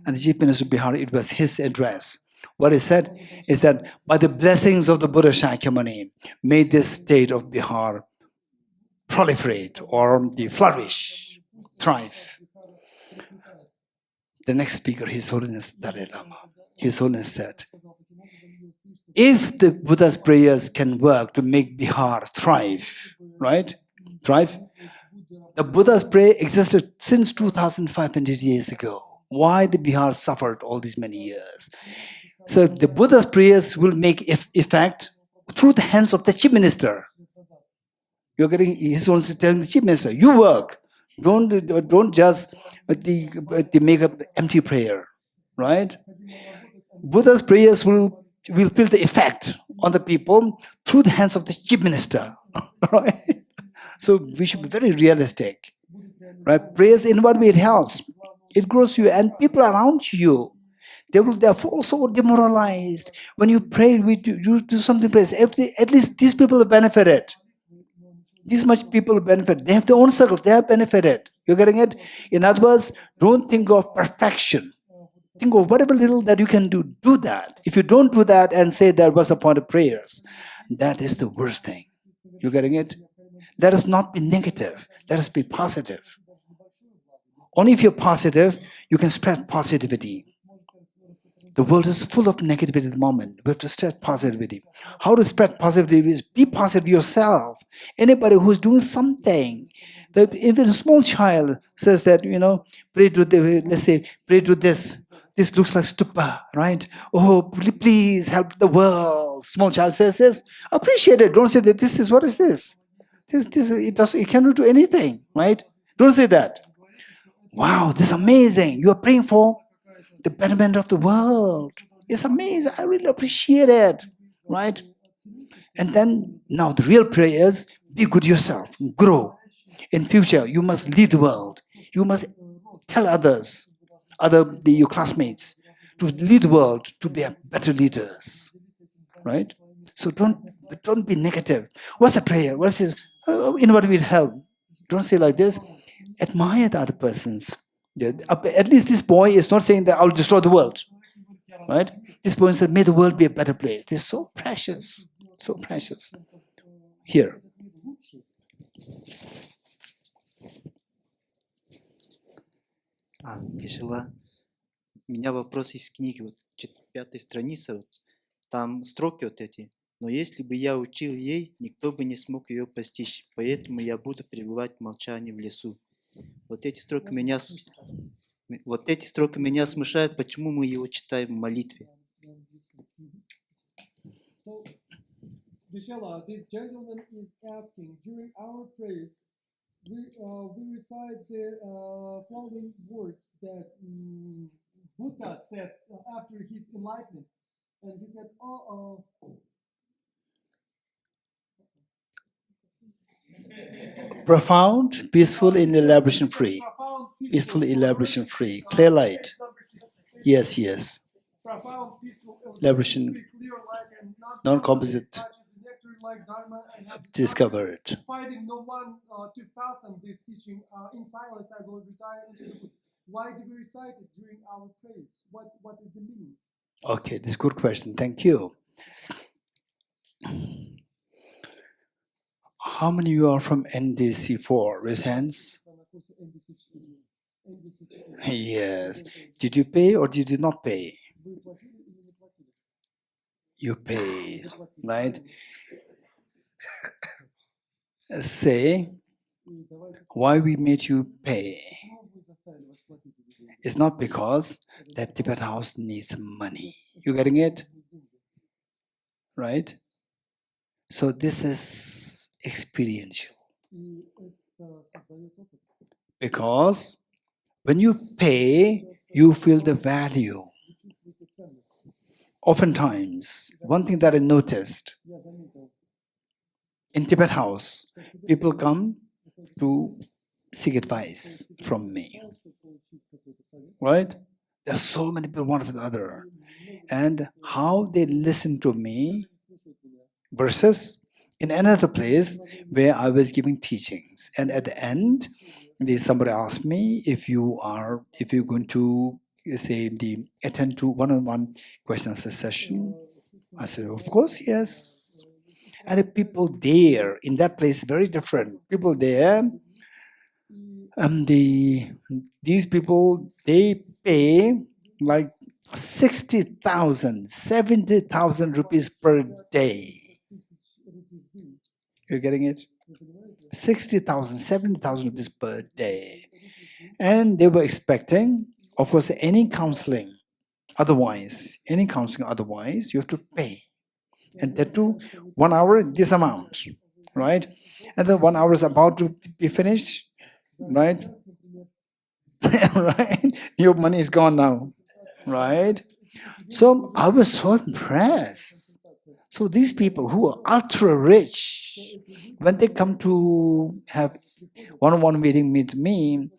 And the Chief Minister of Bihar, it was his address. What he said is that by the blessings of the Buddha Shakyamuni, may this state of Bihar proliferate or flourish, thrive. The next speaker, His Holiness Dalai Lama. His Holiness said, if the Buddha's prayers can work to make Bihar thrive, right? Thrive. The Buddha's prayer existed since 2,500 years ago. Why the Bihar suffered all these many years? So the Buddha's prayers will make effect through the hands of the Chief Minister. You're getting, His Holiness telling the Chief Minister, you work. Don't just make up empty prayer, right? Buddha's prayers will feel the effect on the people through the hands of the Chief Minister, right? So we should be very realistic, right? Prayers, in what way it helps? It grows you, and people around you, they will therefore also demoralized. When you pray, you do something praise. At least these people have benefited. This much people benefit. They have their own circle. They have benefited. You're getting it? In other words, don't think of perfection. Think of whatever little that you can do. Do that. If you don't do that and say that was the point of prayers, that is the worst thing. You're getting it? Let us not be negative. Let us be positive. Only if you're positive, you can spread positivity. The world is full of negativity at the moment. We have to spread positivity. How to spread positivity is be positive yourself. Anybody who's doing something, even a small child says that, pray to let's say, pray to this. This looks like stupa, right? Oh, please help the world. Small child says this. Appreciate it. Don't say that what is this? It cannot do anything, right? Don't say that. Wow, this is amazing. You are praying for the betterment of the world. It's amazing. I really appreciate it, right? And then now the real prayer is be good yourself, grow. In future, you must lead the world. You must tell others, your classmates, to lead the world to be better leaders, right? So don't be negative. What's a prayer? What's this? In what will help? Don't say like this. Admire the other persons. At least this boy is not saying that I'll destroy the world, right? This boy said, may the world be a better place. They're so precious, so precious. Here.
Geshe-la, у меня вопрос из книги, вот 5-й страница, вот, там строки вот эти. Но если бы я учил ей, никто бы не смог ее постичь, поэтому я буду пребывать в молчании в лесу. Вот эти строки меня смущают, почему мы его читаем в молитве.
So, Geshe-la, this gentleman is asking, during our prayers, we recite the following words that Buddha said after his enlightenment. And he said,
Profound, peaceful, and elaboration free. Peaceful, elaboration free. Clear light. Yes, yes.
Profound, peaceful,
Elaboration,
clear light and
non-composite.
Like Dharma, I have
Discover it.
finding no one to fathom this teaching. In silence, I will retire into the woods. Why do we recite it during our prayers? What is the meaning?
Okay, this is a good question. Thank you. How many of you are from NDC4? Raise hands. Yes. Did you pay or did you not pay? You paid, right? Say, why we made you pay? It's not because that Tibet House needs money. You getting it? Right? So this is experiential. Because when you pay, you feel the value. Oftentimes, one thing that I noticed, in Tibet House, people come to seek advice from me, right? There are so many people, one after the other. And how they listen to me versus in another place where I was giving teachings. And at the end, somebody asked me if you're going to say attend to one-on-one question session. I said, of course, yes. And the people there in that place very different. People there, these people, they pay like 60,000, 70,000 rupees per day. You're getting it? 60,000, 70,000 rupees per day. And they were expecting, of course, any counseling otherwise, you have to pay. And that too, 1 hour, this amount, right? And then 1 hour is about to be finished, right? Right? Your money is gone now, right? So I was so impressed. So these people who are ultra rich, when they come to have one-on-one meeting with me,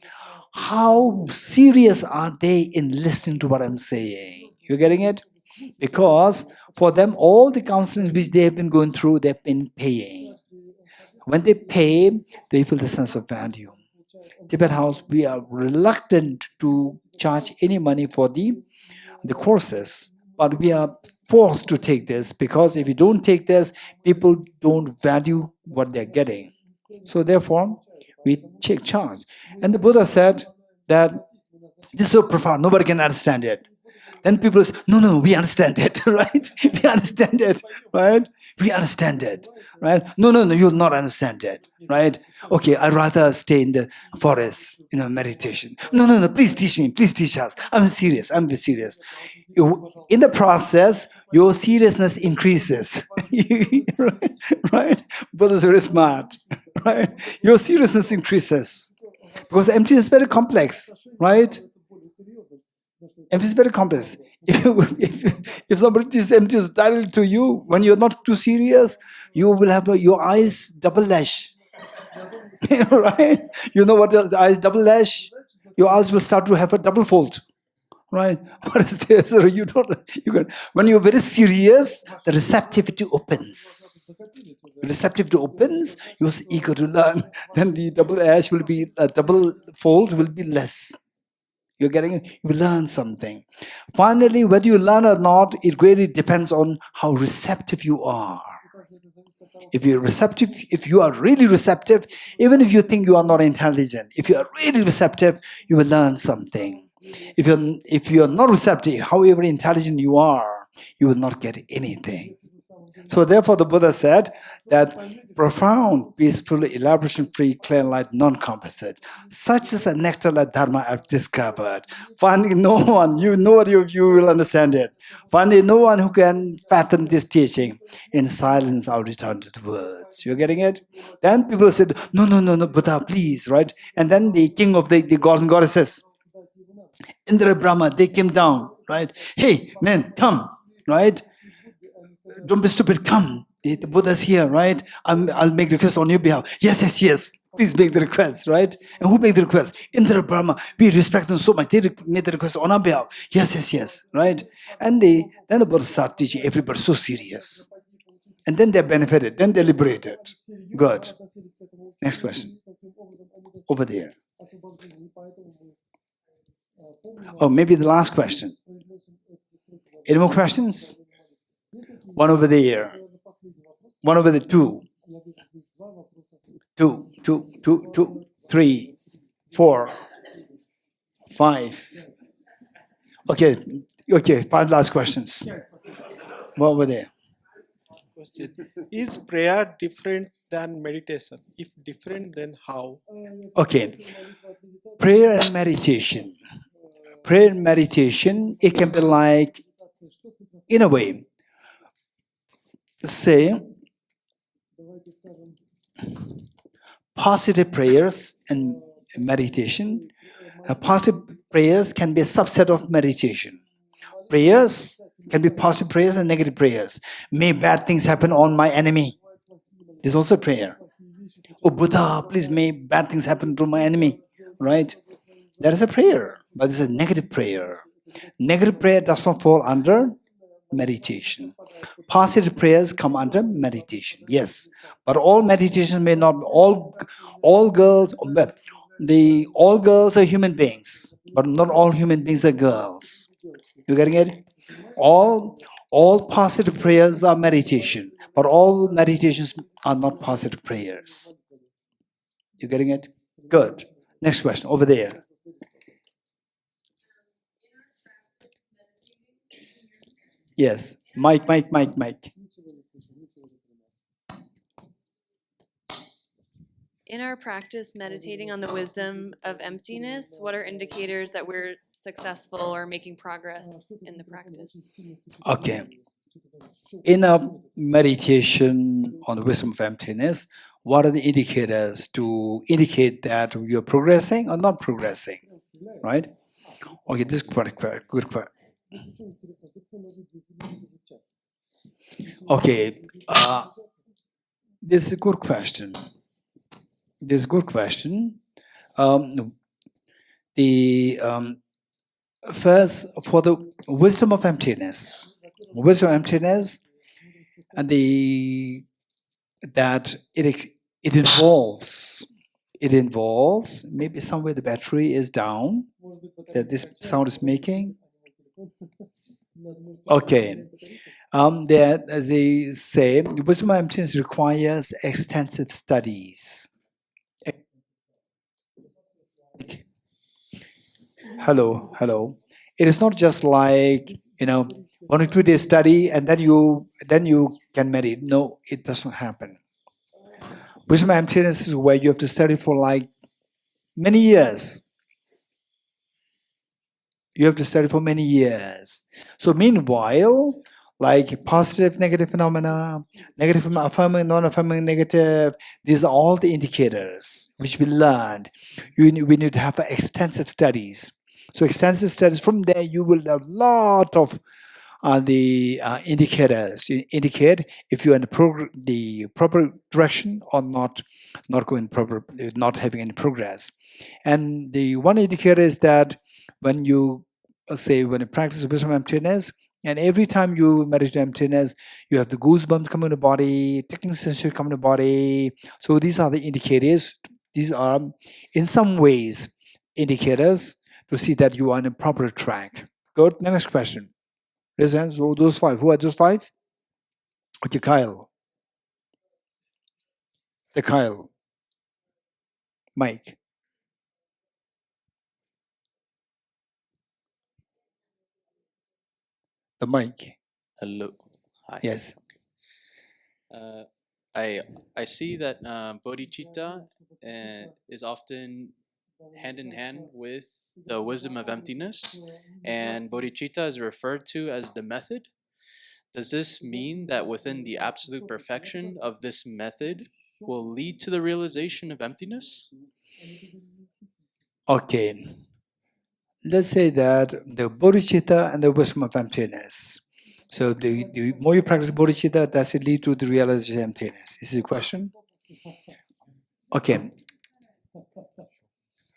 how serious are they in listening to what I'm saying? You're getting it? Because for them, all the counseling which they have been going through, they've been paying. When they pay, they feel the sense of value. Tibet House, we are reluctant to charge any money for the courses, but we are forced to take this because if you don't take this, people don't value what they're getting. So therefore, we charge. And the Buddha said that this is so profound, nobody can understand it. Then people say, no, we understand it, right? We understand it, right? We understand it, right? No, you'll not understand it, right? Okay, I'd rather stay in the forest, meditation. No, please teach me, please teach us. I'm serious, I'm very serious. In the process, your seriousness increases, right? Buddha's very smart, right? Your seriousness increases. Because emptiness is very complex, right? Emptiness is very complex. If somebody is emptiness directly to you, when you're not too serious, you will have your eyes double lash. Right? You know what is eyes double lash? Your eyes will start to have a double fold. Right? What is this? You don't. When you're very serious, the receptivity opens. Receptivity opens. You're eager to learn. Then the double lash will be double fold will be less. You're getting it? You learn something. Finally, whether you learn or not, it really depends on how receptive you are. If you're receptive, if you are really receptive, even if you think you are not intelligent, if you are really receptive, you will learn something. If you're not receptive, however intelligent you are, you will not get anything. So therefore the Buddha said that profound, peaceful, elaboration-free, clear light, non-composite. Such is the nectar like dharma I've discovered. Finally, no one, you will understand it. Finally, no one who can fathom this teaching. In silence, I'll return to the words. You're getting it? Then people said, no, Buddha, please, right? And then the king of the gods and goddesses, Indra Brahma, they came down, right? Hey, man, come, right? Don't be stupid, come. The Buddha's here, right? I'll make request on your behalf. Yes. Please make the request, right? And who made the request? Indra Brahma. We respect them so much. They made the request on our behalf. Yes, right? And then the Buddha started teaching everybody so serious. And then they benefited. Then they liberated. Good. Next question. Over there. Oh, maybe the last question. Any more questions? One over there. One over the two. Two, 3, 4, 5. Okay, 5 last questions. What over there?
Question. Is prayer different than meditation? If different, then how?
Okay. Prayer and meditation. Prayer and meditation, it can be like, in a way, say, positive prayers and meditation. Positive prayers can be a subset of meditation. Prayers can be positive prayers and negative prayers. May bad things happen on my enemy. There's also prayer. Oh Buddha, please may bad things happen to my enemy. Right? That is a prayer, but it's a negative prayer. Negative prayer does not fall under meditation. Positive prayers come under meditation. Yes, but all meditation may not. All girls are human beings, but not all human beings are girls. You getting it? All positive prayers are meditation, but all meditations are not positive prayers. You getting it? Good. Next question over there. Yes, Mike.
In our practice meditating on the wisdom of emptiness, what are indicators that we're successful or making progress in the practice?
Okay. In a meditation on the wisdom of emptiness, what are the indicators to indicate that you're progressing or not progressing? Right? Okay, this is quite good question. Okay, this is a good question. First, for the wisdom of emptiness, and that it involves maybe somewhere the battery is down that this sound is making. Okay. That, as they say, wisdom of emptiness requires extensive studies. Hello. It is not just like 1 or 2 days study and then you can meditate. No, it doesn't happen. Wisdom of emptiness is where you have to study for like many years. You have to study for many years. So meanwhile, like positive, negative phenomena, negative, affirming, non-affirming, negative. These are all the indicators which we learned. We need to have extensive studies. So extensive studies, from there you will have a lot of the indicators. You indicate if you're in the proper direction or not going proper, not having any progress. And the one indicator is that when you when you practice wisdom emptiness, and every time you meditate emptiness, you have the goosebumps come in the body, ticking sensation come in the body. So these are the indicators. These are, in some ways, indicators to see that you are on a proper track. Good. Next question. Raise hands. Oh, those five. Who are those five? Okay, Kyle. The Kyle. Mike. The Mike.
Hello. Hi.
Yes.
I see that bodhicitta is often hand in hand with the wisdom of emptiness, and bodhicitta is referred to as the method. Does this mean that within the absolute perfection of this method will lead to the realization of emptiness?
Okay. Let's say that the bodhicitta and the wisdom of emptiness. So the more you practice bodhicitta, does it lead to the realization of emptiness? Is the question? Okay.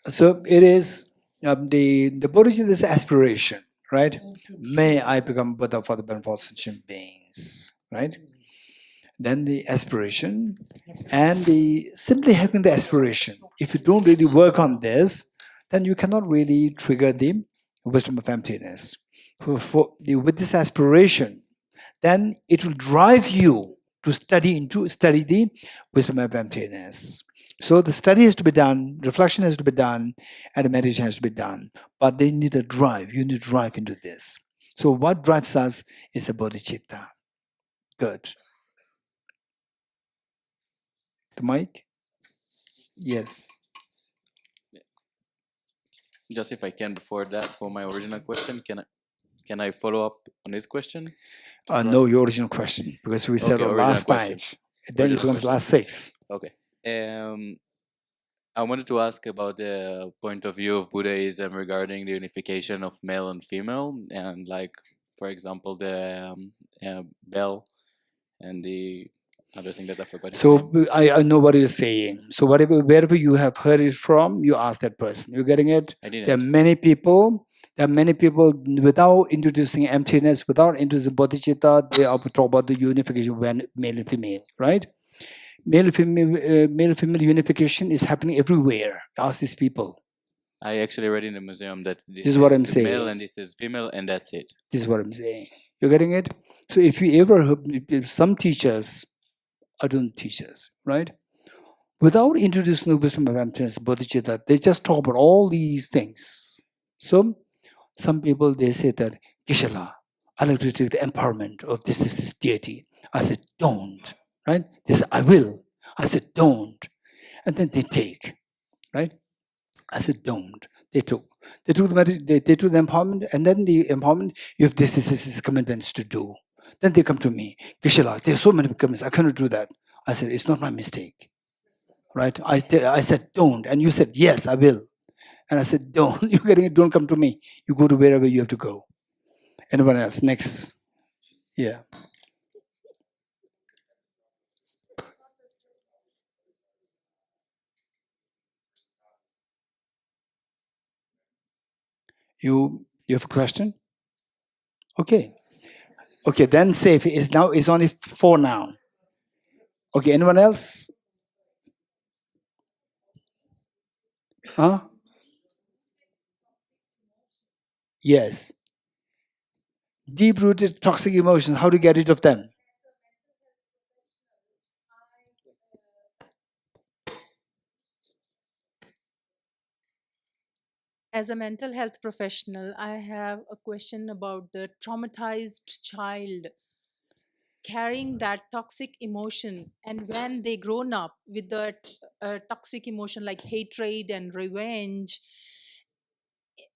So it is the bodhicitta is aspiration, right? May I become Buddha for the benefit of sentient beings, right? Then the aspiration and the simply having the aspiration. If you don't really work on this, then you cannot really trigger the wisdom of emptiness. With this aspiration, then it will drive you to study the wisdom of emptiness. So the study has to be done, reflection has to be done, and the meditation has to be done. But they need a drive. You need to drive into this. So what drives us is the bodhicitta. Good. The mic? Yes.
Just if I can, before that, for my original question, can I follow up on this question?
No, your original question, because we said
Okay,
our
original
last
question.
five. Then it
Original
becomes
question.
last six.
Okay. I wanted to ask about the point of view of Buddhism regarding the unification of male and female, and like, for example, the bell and the other thing that I forgot his name.
So I know what you're saying. So wherever you have heard it from, you ask that person. You're getting it?
I didn't.
There are many people without introducing emptiness, without introducing bodhicitta, they are talking about the unification when male and female, right? Male and female unification is happening everywhere. Ask these people.
I actually read in the museum that this
is what I'm
male
saying.
and this is female, and that's it.
This is what I'm saying. You're getting it? So if you ever if some teachers, I don't teachers, right? Without introducing the wisdom of emptiness, bodhicitta, they just talk about all these things. So some people, they say that, Geshe-la, I like to take the empowerment of this deity. I said, don't, right? They said, I will. I said, don't. And then they take, right? I said, don't. They took. They took the empowerment, and then the empowerment, if this is commitments to do. Then they come to me, Geshe-la, there are so many commitments, I cannot do that. I said, it's not my mistake. Right? I said, don't. And you said, yes, I will. And I said, don't. You're getting it, don't come to me. You go to wherever you have to go. Anyone else? Next. Yeah. You have a question? Okay. Okay, then safe. It's only 4 now. Okay, anyone else? Huh? Yes. Deep-rooted toxic emotions, how to get rid of them?
As a mental health professional, I have a question about the traumatized child carrying that toxic emotion, and when they grown up with the toxic emotion like hatred and revenge,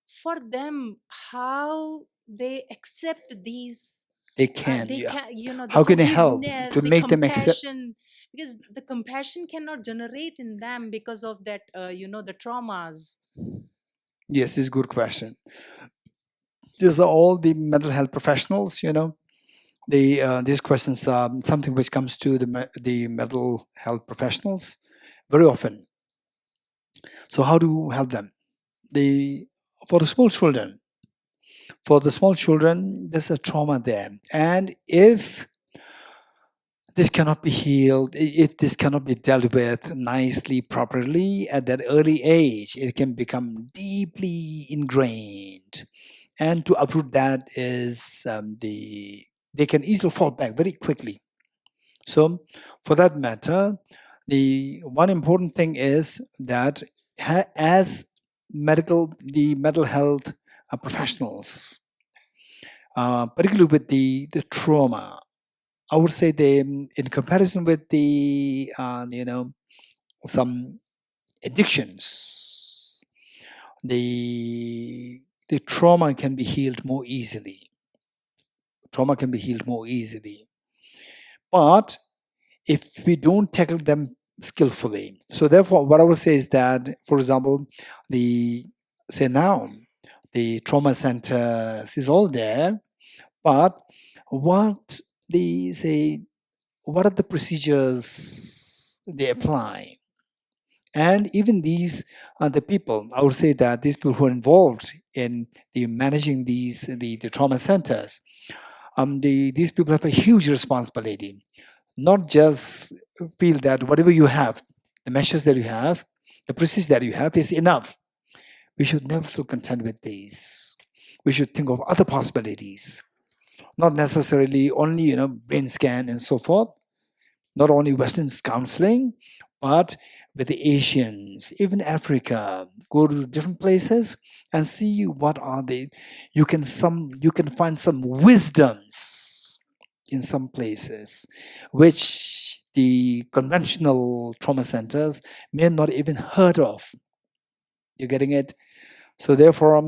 for them, how they accept these
They can.
They
Yeah.
can, the
How can you help
forgiveness,
to
the
make them accept?
compassion, because the compassion cannot generate in them because of that, the traumas.
Yes, this is a good question. These are all the mental health professionals. These questions are something which comes to the mental health professionals very often. So how to help them? For the small children, there's a trauma there, and if this cannot be healed, if this cannot be dealt with nicely, properly at that early age, it can become deeply ingrained. And to uproot that is they can easily fall back very quickly. So, for that matter, the one important thing is that as the mental health professionals, particularly with the trauma, I would say in comparison with the some addictions, the trauma can be healed more easily. But if we don't tackle them skillfully, so therefore, what I would say is that, for example, now the trauma centers is all there, but what are the procedures they apply? And even these the people, I would say that these people who are involved in managing the trauma centers, these people have a huge responsibility. Not just feel that whatever you have, the measures that you have, the procedures that you have is enough. We should never feel content with these. We should think of other possibilities. Not necessarily only brain scan and so forth, not only Western counseling, but with the Asians, even Africa, go to different places and see what are they. You can find some wisdoms in some places, which the conventional trauma centers may not even heard of. You're getting it? So therefore, so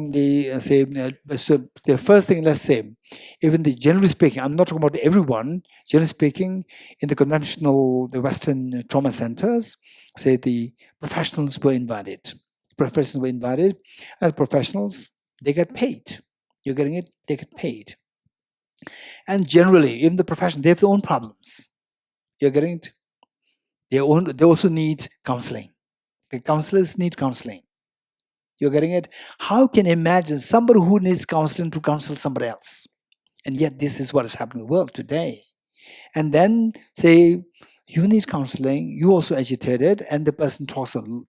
the first thing, let's say, even generally speaking, I'm not talking about everyone, generally speaking, in the Western trauma centers, say the professionals were invited. As professionals, they get paid. You're getting it? They get paid. And generally, even the profession, they have their own problems. You're getting it? They also need counseling. The counselors need counseling. You're getting it? How can you imagine somebody who needs counseling to counsel somebody else? And yet this is what is happening in the world today. And then say, you need counseling, you also agitated, and the person talks on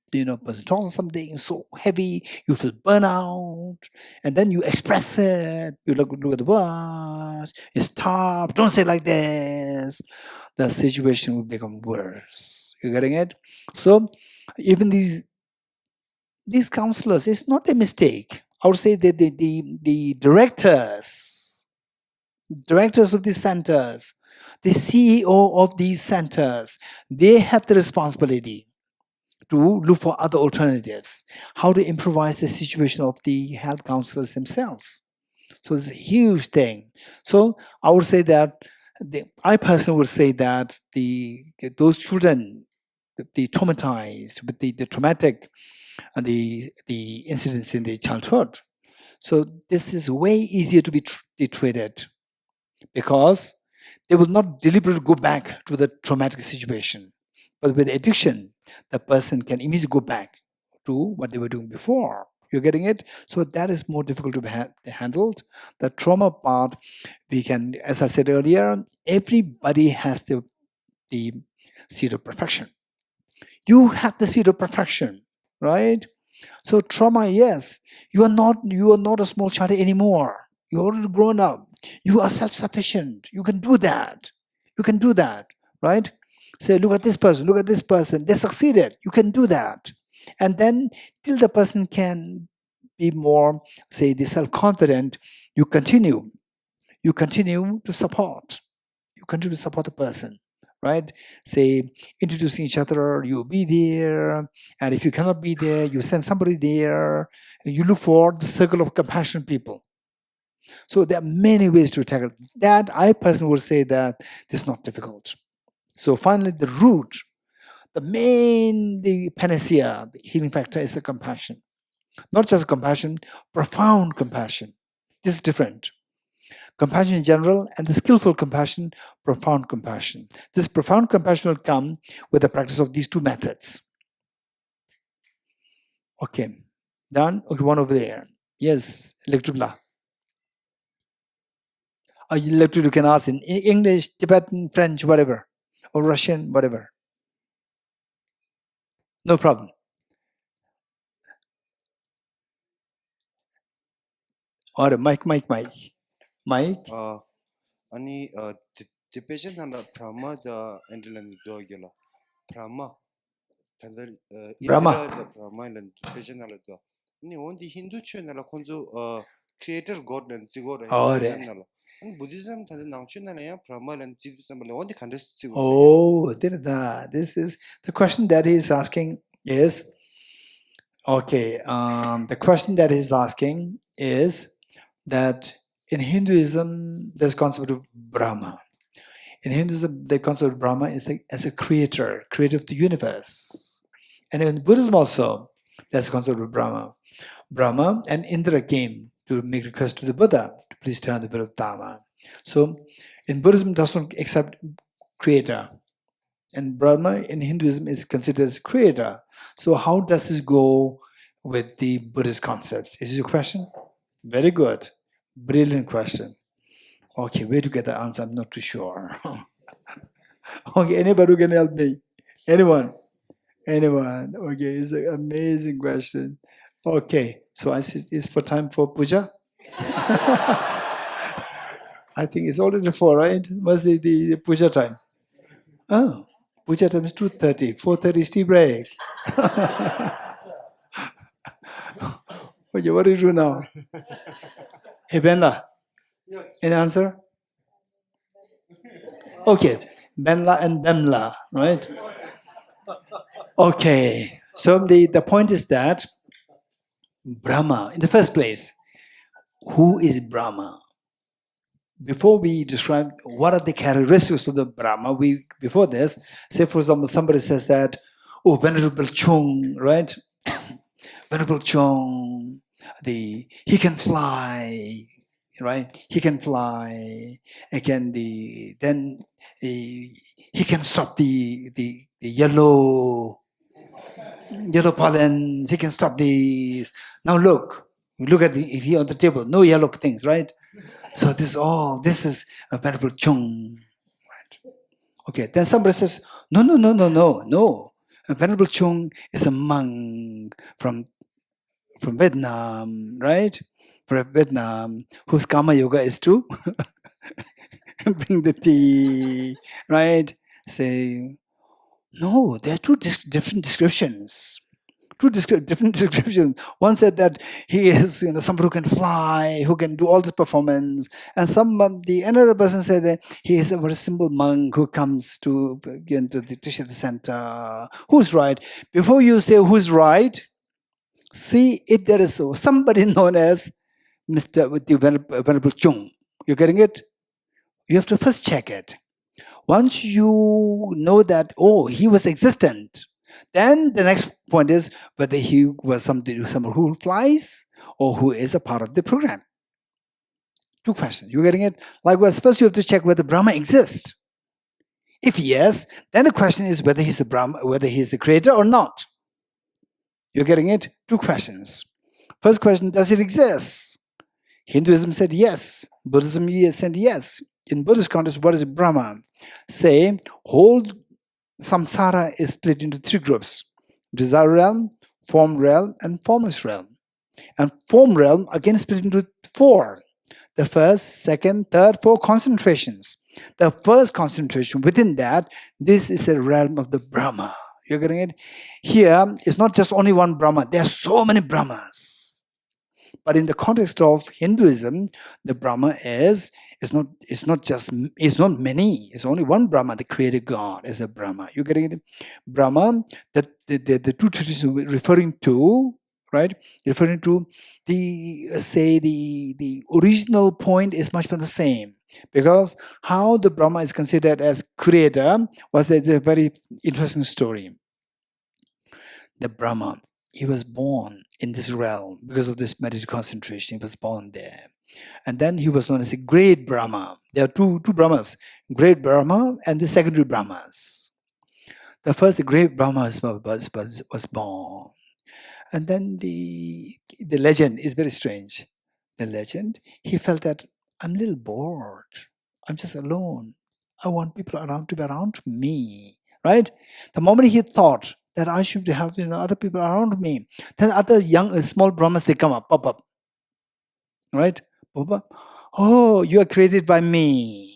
something so heavy, you feel burnout, and then you express it, you look at the words, you stop, don't say like this. The situation will become worse. You're getting it? So even these counselors, it's not a mistake. I would say that the directors of these centers, the CEO of these centers, they have the responsibility to look for other alternatives, how to improvise the situation of the health counselors themselves. So it's a huge thing. So I would say that I personally would say that those children, the traumatized with the traumatic and the incidents in the childhood. So this is way easier to be treated because they will not deliberately go back to the traumatic situation. But with addiction, the person can immediately go back to what they were doing before. You're getting it? So that is more difficult to be handled. The trauma part, we can, as I said earlier, everybody has the seed of perfection. You have the seed of perfection, right? So trauma, yes, you are not a small child anymore. You're already grown up. You are self-sufficient. You can do that. Right? Say, look at this person. They succeeded. You can do that. And then till the person can be more, say, the self-confident, you continue to support. You continue to support the person. Right? Say, introducing each other, you'll be there. And if you cannot be there, you send somebody there. And you look for the circle of compassionate people. So there are many ways to tackle that. I personally would say that it's not difficult. So finally, the root, the panacea, the healing factor is the compassion. Not just compassion, profound compassion. This is different. Compassion in general and the skillful compassion, profound compassion. This profound compassion will come with the practice of these two methods. Okay, done? Okay, one over there. Yes, Electribla. You can ask in English, Tibetan, French, whatever, or Russian, whatever. No problem. Or Mike.
Ani Tibetan and Brahma the Enlightenment dogela. Brahma.
Brahma.
The Brahma and Tibetan and the. Ni on the Hindu channel konzo creator god and Zigor and Buddhism has announced that Brahma and Buddhism on the countries.
Oh, this is the question that he's asking is okay. The question that he's asking is that in Hinduism there's concept of Brahma. In Hinduism, the concept of Brahma is as a creator of the universe. And in Buddhism also, there's a concept of Brahma. Brahma and Indra came to make request to the Buddha to please turn the wheel of Dharma. So in Buddhism does not accept creator. And Brahma in Hinduism is considered as creator. So how does this go with the Buddhist concepts? Is this your question? Very good. Brilliant question. Okay, where to get the answer? I'm not too sure. Okay, anybody who can help me? Anyone? Okay, it's an amazing question. Okay, so I see it's for time for puja. I think it's already 4, right? What's the puja time? Oh, puja time is 2:30. 4:30 is tea break. Okay, what do you do now? Hey, Benla.
Yes.
Any answer? Okay, Benla and Bemla, right? Okay, so the point is that Brahma, in the first place, who is Brahma? Before we describe what are the characteristics of the Brahma, before this, say for example, somebody says that, oh, Venerable Chung, right? Venerable Chung, he can fly, right? He can fly. Then he can stop the yellow pollens. He can stop these. Now look at here on the table. No yellow things, right? So this is a Venerable Chung. Right? Okay. Then somebody says, no. Venerable Chung is a monk from Vietnam, right? From Vietnam, whose karma yoga is to bring the tea, right? Say, no, there are two different descriptions. Different descriptions. One said that he is, somebody who can fly, who can do all this performance, and another person said that he is a very simple monk who comes to the Tushita Center. Who's right? Before you say who's right, see if there is somebody known as Mr. with the Venerable Chung. You're getting it? You have to first check it. Once you know that, he was existent, then the next point is whether he was someone who flies or who is a part of the program. 2 questions. You're getting it? Likewise, first you have to check whether Brahma exists. If yes, then the question is whether he's the Brahma, whether he's the creator or not. You're getting it? 2 questions. First question, does it exist? Hinduism said yes. Buddhism said yes. In Buddhist context, what is Brahma? Say, whole samsara is split into 3 groups. Desire realm, form realm, and formless realm. And form realm again split into 4. The first, second, third, 4 concentrations. The first concentration within that, this is a realm of the Brahma. You're getting it? Here, it's not just only one Brahma. There are so many Brahmas. But in the context of Hinduism, the Brahma it's not many. It's only one Brahma. The creator God is a Brahma. You're getting it? Brahma, the 2 traditions we're referring to, right? Referring to the original point is much more the same, because how the Brahma is considered as creator was a very interesting story. The Brahma, he was born in this realm because of this meditative concentration. He was born there. And then he was known as a great Brahma. There are two Brahmas, great Brahma and the secondary Brahmas. The first, great Brahma was born. And then the legend is very strange. The legend, he felt that I'm a little bored. I'm just alone. I want people around to be around me, right? The moment he thought that I should have other people around me, then other young, small Brahmas, they come up, pop up, right? Pop up. Oh, you are created by me.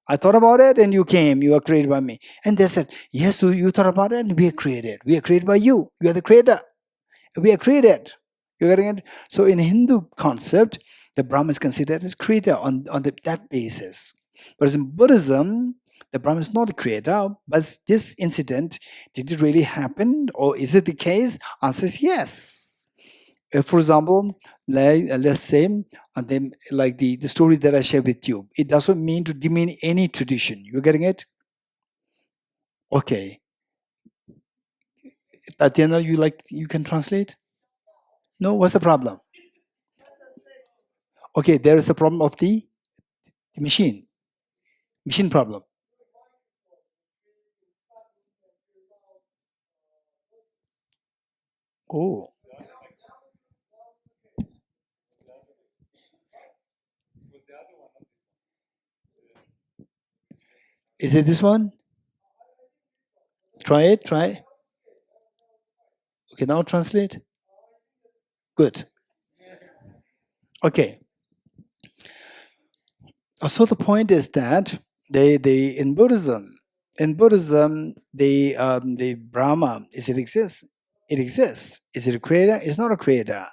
I thought about it and you came, you are created by me. And they said, yes, you thought about it and we are created. We are created by you. You are the creator. We are created. You're getting it? So in Hindu concept, the Brahma is considered as creator on that basis. Whereas in Buddhism, the Brahma is not a creator, but this incident, did it really happen? Or is it the case? Answer is yes. For example, let's say, like the story that I shared with you, it doesn't mean to demean any tradition. You're getting it? Okay. Tatiana, you can translate? No, what's the problem? Okay, there is a problem of the machine problem. Oh. Is it this one? Try it. Okay, now translate. Good. Okay. So the point is that they in Buddhism, the Brahma, is it exists? It exists. Is it a creator? It's not a creator.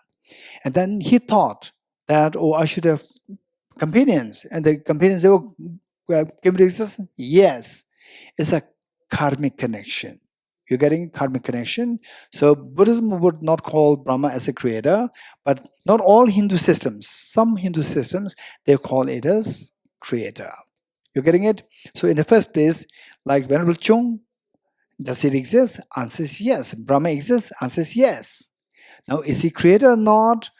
And then he thought that, oh, I should have companions. And the companions, they came to existence? Yes. It's a karmic connection. You're getting karmic connection. So Buddhism would not call Brahma as a creator, but not all Hindu systems. Some Hindu systems, they call it as creator. You're getting it? So in the first place, like Venerable Chung, does it exist? Answer is yes. Brahma exists? Answer is yes. Now, is he creator or not?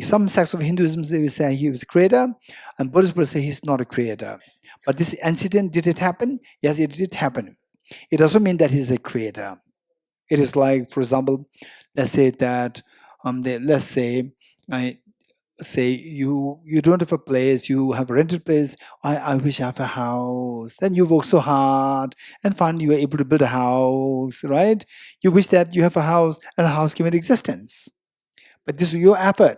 Some sects of Hinduism, they will say he was creator, and Buddhists will say he's not a creator. But this incident, did it happen? Yes, it did happen. It doesn't mean that he's a creator. It is like, for example, let's say that, say you don't have a place, you have a rented place. I wish I have a house. Then you work so hard and finally you are able to build a house, right? You wish that you have a house and the house came into existence. But this is your effort.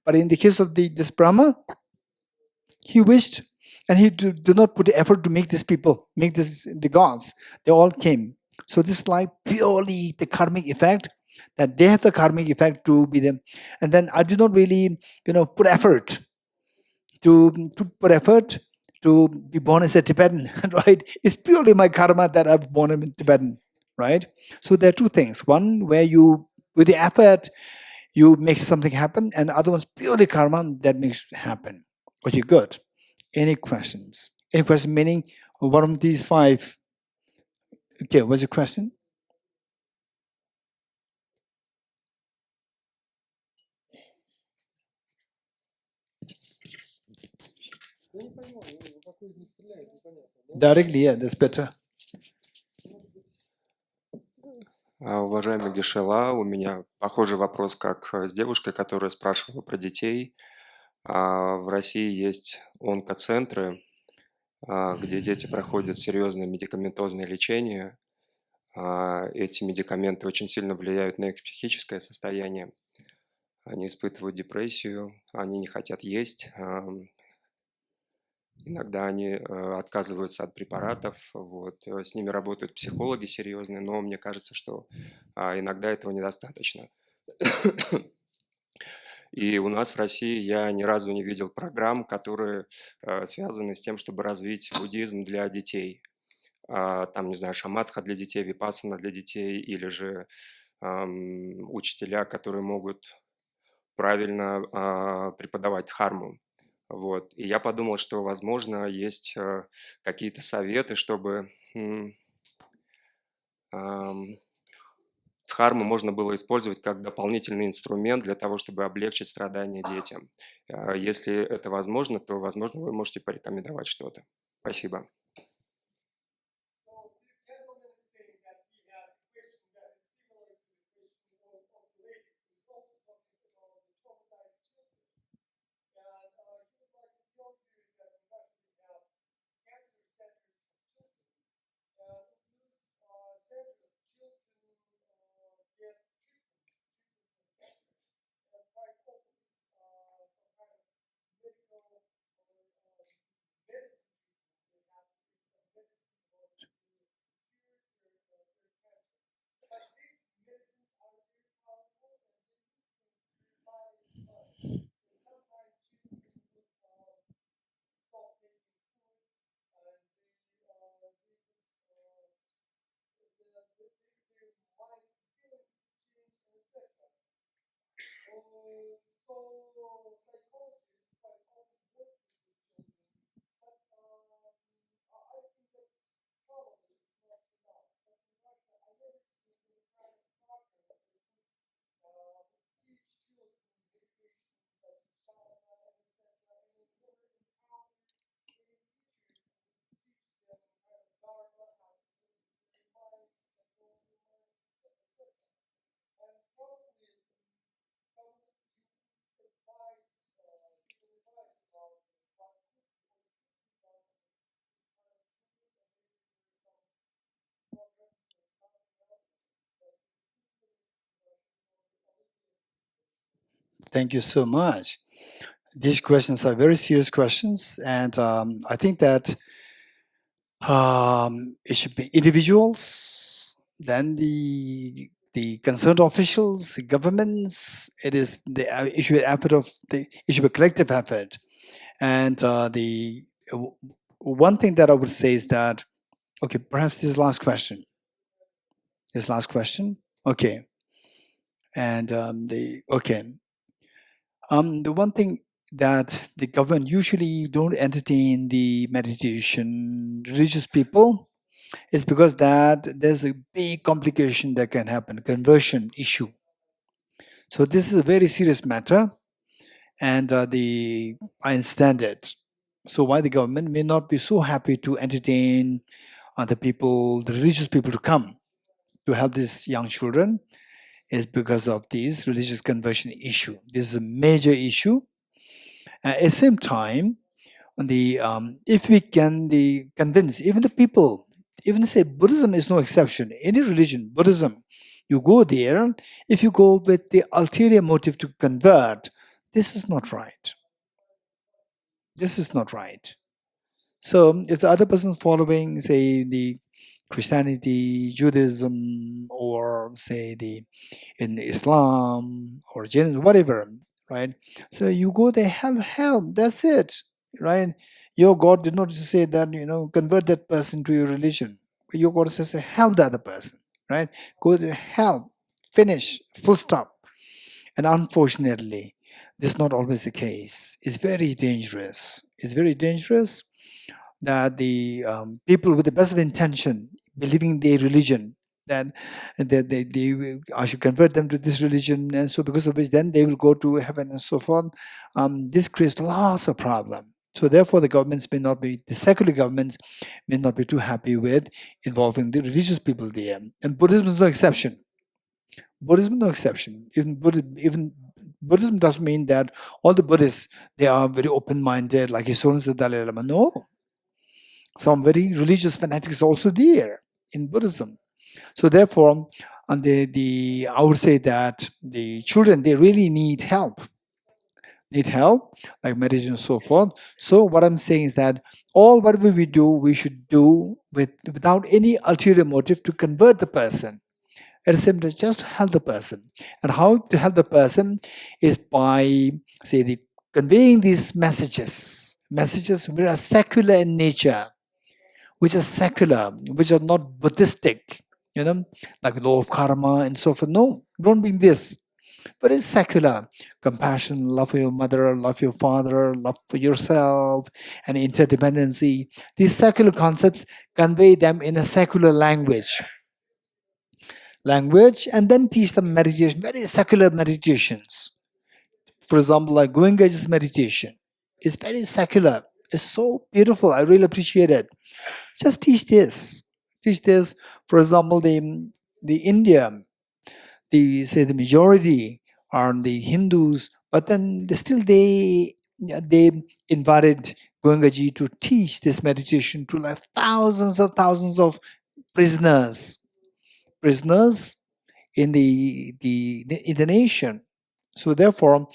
But in the case of this Brahma, he wished and he did not put the effort to make these people, the gods. They all came. So this is like purely the karmic effect, that they have the karmic effect to be them. And then I do not really, put effort to be born as a Tibetan, right? It's purely my karma that I'm born a Tibetan, right? So there are two things. One, where you, with the effort, you make something happen, and the other one's purely karma that makes it happen. Okay, good. Any questions? Any question meaning one of these five? Okay, what's your question? Directly, yeah, that's better.
Уважаемый Гешела, у меня похожий вопрос, как с девушкой, которая спрашивала про детей. В России есть онкоцентры, где дети проходят серьезное медикаментозное лечение. Эти медикаменты очень сильно влияют на их психическое состояние. Они испытывают депрессию, они не хотят есть. Иногда они отказываются от препаратов, с ними работают психологи серьезные, но мне кажется, что иногда этого недостаточно. И у нас в России я ни разу не видел программ, которые связаны с тем, чтобы развить буддизм для детей. Там, не знаю, шаматха для детей, випассана для детей, или же учителя, которые могут правильно преподавать дхарму. Вот. И я подумал, что, возможно, есть какие-то советы, чтобы дхарму можно было использовать как дополнительный инструмент для того, чтобы облегчить страдания детям. Если это возможно, то, возможно, вы можете порекомендовать что-то. Спасибо.
Thank you so much. These questions are very serious questions, and I think that it should be individuals, then the concerned officials, governments. It should be effort of it should be a collective effort, and the one thing that I would say is that okay, perhaps this last question. This last question, okay, and the one thing that the government usually don't entertain the meditation religious people is because that there's a big complication that can happen, conversion issue. So this is a very serious matter, and I understand it. So why the government may not be so happy to entertain the people, the religious people to come to help these young children is because of this religious conversion issue. This is a major issue. At the same time, if we can convince even the people, even say Buddhism is no exception. Any religion, Buddhism, you go there, if you go with the ulterior motive to convert, this is not right. This is not right. So if the other person following, say, the Christianity, Judaism, or say in Islam or Jainism, whatever, right? So you go there, help, that's it, right? Your God did not say that, convert that person to your religion. Your God says, help the other person, right? Go there, help, finish, full stop. And unfortunately, this is not always the case. It's very dangerous. It's very dangerous that the people with the best of intention, believing their religion, that I should convert them to this religion, and so because of which then they will go to heaven and so forth. This creates lots of problem. So therefore, the secular governments may not be too happy with involving the religious people there. And Buddhism is no exception. Buddhism is no exception. Even Buddhism doesn't mean that all the Buddhists, they are very open-minded, like His Holiness the Dalai Lama. No. Some very religious fanatics also there in Buddhism. So therefore, I would say that the children, they really need help, like meditation and so forth. So what I'm saying is that whatever we do, we should do without any ulterior motive to convert the person. At the same time, just help the person. And how to help the person is by, say, conveying these messages which are secular in nature, which are secular, which are not Buddhistic, like law of karma and so forth. No, don't bring this. But it's secular. Compassion, love for your mother, love for your father, love for yourself, and interdependency. These secular concepts, convey them in a secular language. And then teach them meditation, very secular meditations. For example, like Ven Geshe's meditation. It's very secular. It's so beautiful. I really appreciate it. Just teach this. Teach this. For example, the India, the majority are the Hindus, but then they invited Goenkaji to teach this meditation to like thousands of prisoners in the nation. So therefore,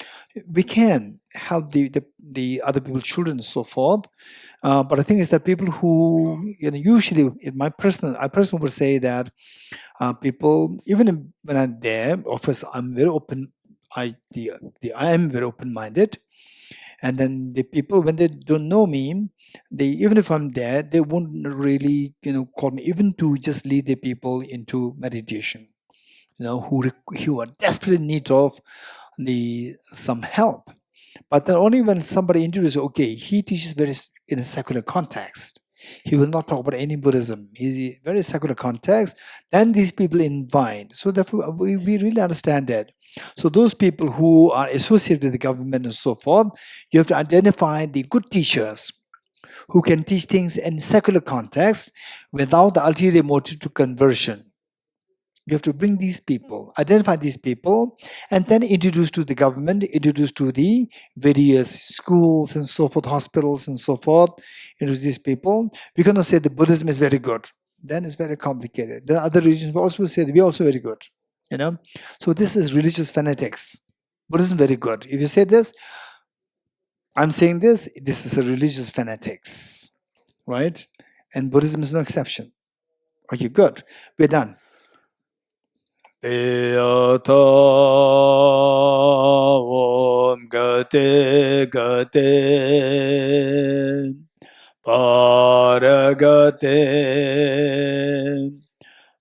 we can help the other people's children and so forth. But the thing is that people who usually, I personally would say that people, even when I'm there, of course, I'm very open. I am very open-minded, and then the people, when they don't know me, even if I'm there, they won't really call me even to just lead the people into meditation. Who are desperately in need of some help. But then only when somebody introduces, okay, he teaches very in a secular context. He will not talk about any Buddhism. He's very secular context. Then these people invite. So therefore, we really understand that. So those people who are associated with the government and so forth, you have to identify the good teachers who can teach things in secular context without the ulterior motive to conversion. You have to bring these people, identify these people, and then introduce to the government, introduce to the various schools and so forth, hospitals and so forth, introduce these people. We cannot say the Buddhism is very good. Then it's very complicated. The other religions will also say that we're also very good. So this is religious fanatics. Buddhism very good. If you say this, I'm saying this is a religious fanatics, right? And Buddhism is no exception. Okay, good. We're done. Yata Om Gate Gate Paragate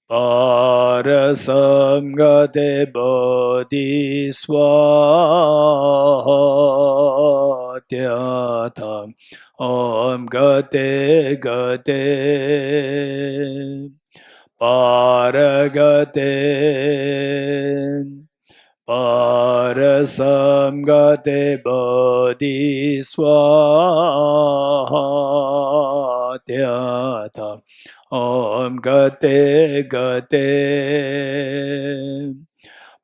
Parasamgate Bodhiswatyata Om Gate Gate Paragate Parasamgate Bodhiswatyata Om Gate Gate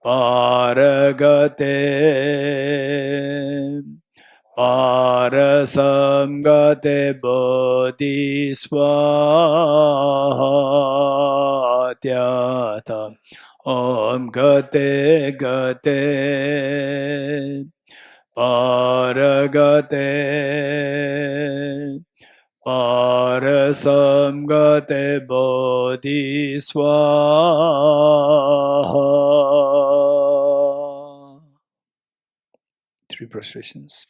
Paragate Parasamgate Bodhiswatyata Om Gate Gate Paragate Parasamgate Bodhiswaha. 3 prostrations.